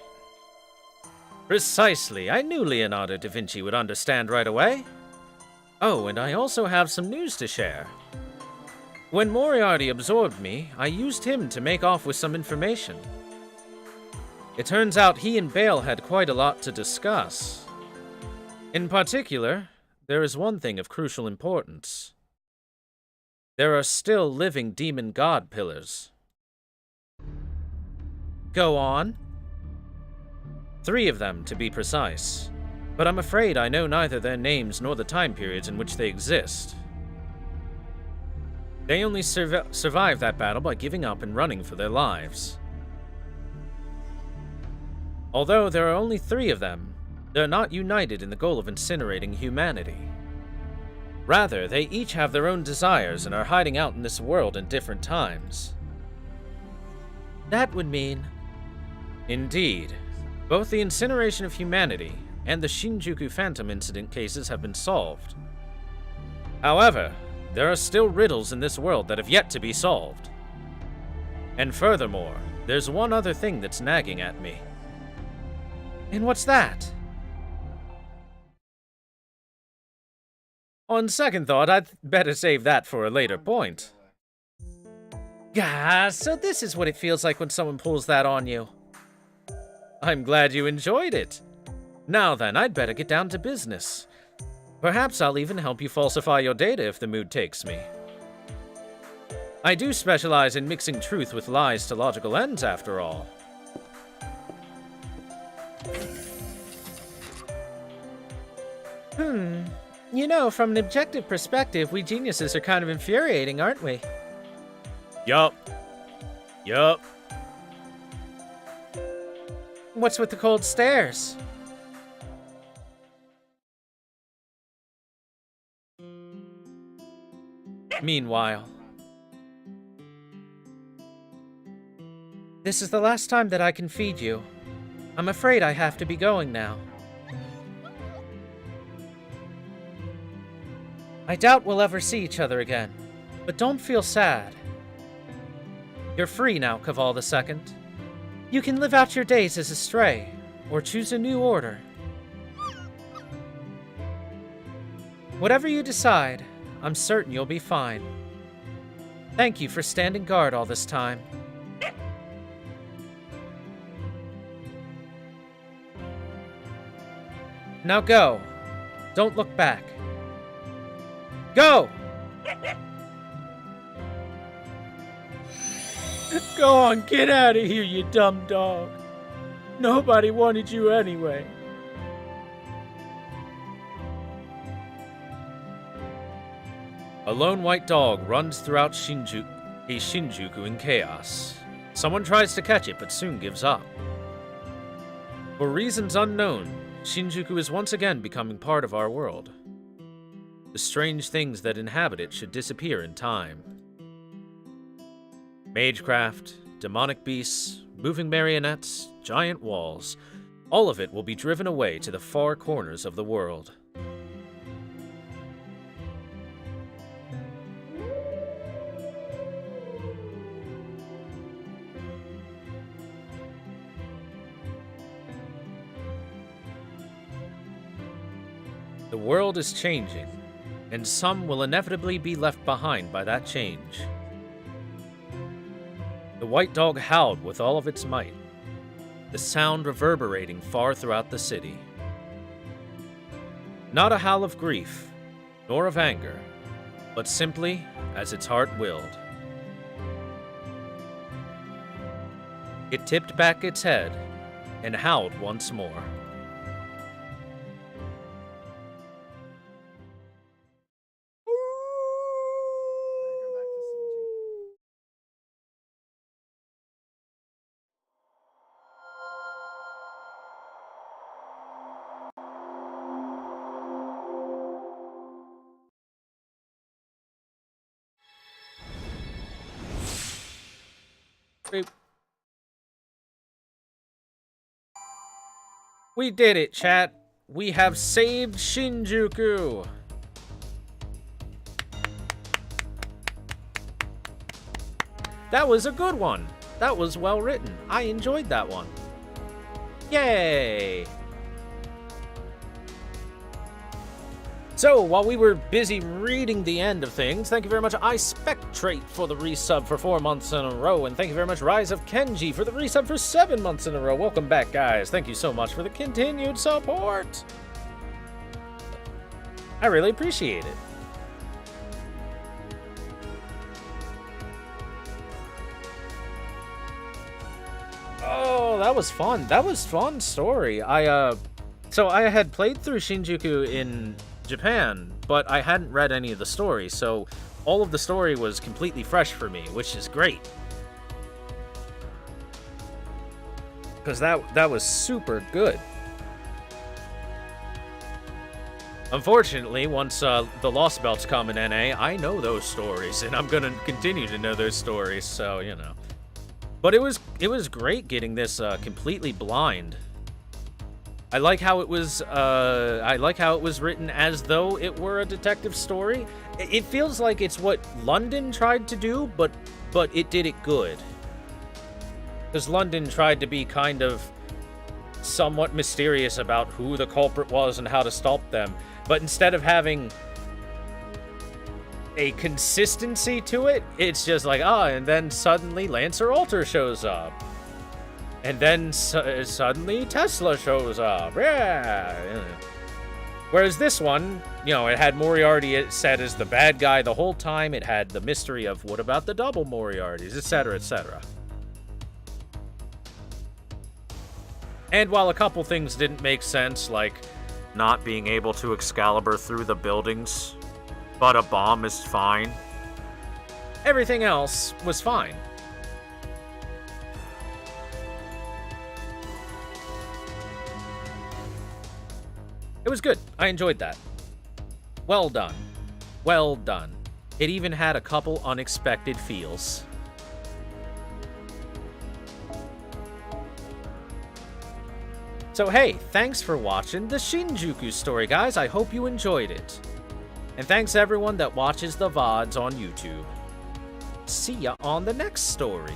Precisely, I knew Leonardo da Vinci would understand right away. Oh, and I also have some news to share. When Moriarty absorbed me, I used him to make off with some information. It turns out he and Bale had quite a lot to discuss. In particular, there is one thing of crucial importance. There are still living demon god pillars. Go on. 3 of them, to be precise. But I'm afraid I know neither their names nor the time periods in which they exist. They only survived that battle by giving up and running for their lives. Although there are only 3 of them, they're not united in the goal of incinerating humanity. Rather, they each have their own desires and are hiding out in this world in different times. That would mean... Indeed. Both the incineration of humanity and the Shinjuku Phantom incident cases have been solved. However, there are still riddles in this world that have yet to be solved. And furthermore, there's one other thing that's nagging at me. And what's that? On second thought, I'd better save that for a later point. Gah, so this is what it feels like when someone pulls that on you. I'm glad you enjoyed it. Now then, I'd better get down to business. Perhaps I'll even help you falsify your data if the mood takes me. I do specialize in mixing truth with lies to logical ends, after all. You know, from an objective perspective, we geniuses are kind of infuriating, aren't we? Yup. What's with the cold stares? Meanwhile, this is the last time that I can feed you. I'm afraid I have to be going now. I doubt we'll ever see each other again, but don't feel sad. You're free now, Caval II. You can live out your days as a stray, or choose a new order. Whatever you decide, I'm certain you'll be fine. Thank you for standing guard all this time. Now go. Don't look back. Go! Go on, get out of here, you dumb dog. Nobody wanted you anyway. A lone white dog runs throughout Shinjuku in chaos. Someone tries to catch it, but soon gives up. For reasons unknown, Shinjuku is once again becoming part of our world. The strange things that inhabit it should disappear in time. Magecraft, demonic beasts, moving marionettes, giant walls, all of it will be driven away to the far corners of the world. The world is changing, and some will inevitably be left behind by that change. The white dog howled with all of its might, the sound reverberating far throughout the city. Not a howl of grief, nor of anger, but simply as its heart willed. It tipped back its head and howled once more. We did it, chat. We have saved Shinjuku. That was a good one. That was well written. I enjoyed that one. Yay! So, while we were busy reading the end of things, thank you very much, I Spectrate, for the resub for 4 months in a row, and thank you very much, Rise of Kenji, for the resub for 7 months in a row. Welcome back, guys. Thank you so much for the continued support. I really appreciate it. Oh, that was fun. That was fun story. So I had played through Shinjuku in Japan, but I hadn't read any of the story, so all of the story was completely fresh for me, which is great. Because that was super good. Unfortunately, once the Lost Belts come in NA, I know those stories, and I'm gonna continue to know those stories, so, you know. But it was great getting this completely blind. I like how it was written as though it were a detective story. It feels like it's what London tried to do, but it did it good. Because London tried to be kind of somewhat mysterious about who the culprit was and how to stop them. But instead of having a consistency to it, it's just like, and then suddenly Lancer Alter shows up. And then suddenly Tesla shows up. Yeah. Whereas this one, you know, it had Moriarty set as the bad guy the whole time. It had the mystery of what about the double Moriartys, etc., etc. And while a couple things didn't make sense, like not being able to Excalibur through the buildings, but a bomb is fine, everything else was fine. It was good. I enjoyed that. Well done. Well done. It even had a couple unexpected feels. So hey, thanks for watching the Shinjuku story, guys. I hope you enjoyed it. And thanks everyone that watches the VODs on YouTube. See ya on the next story.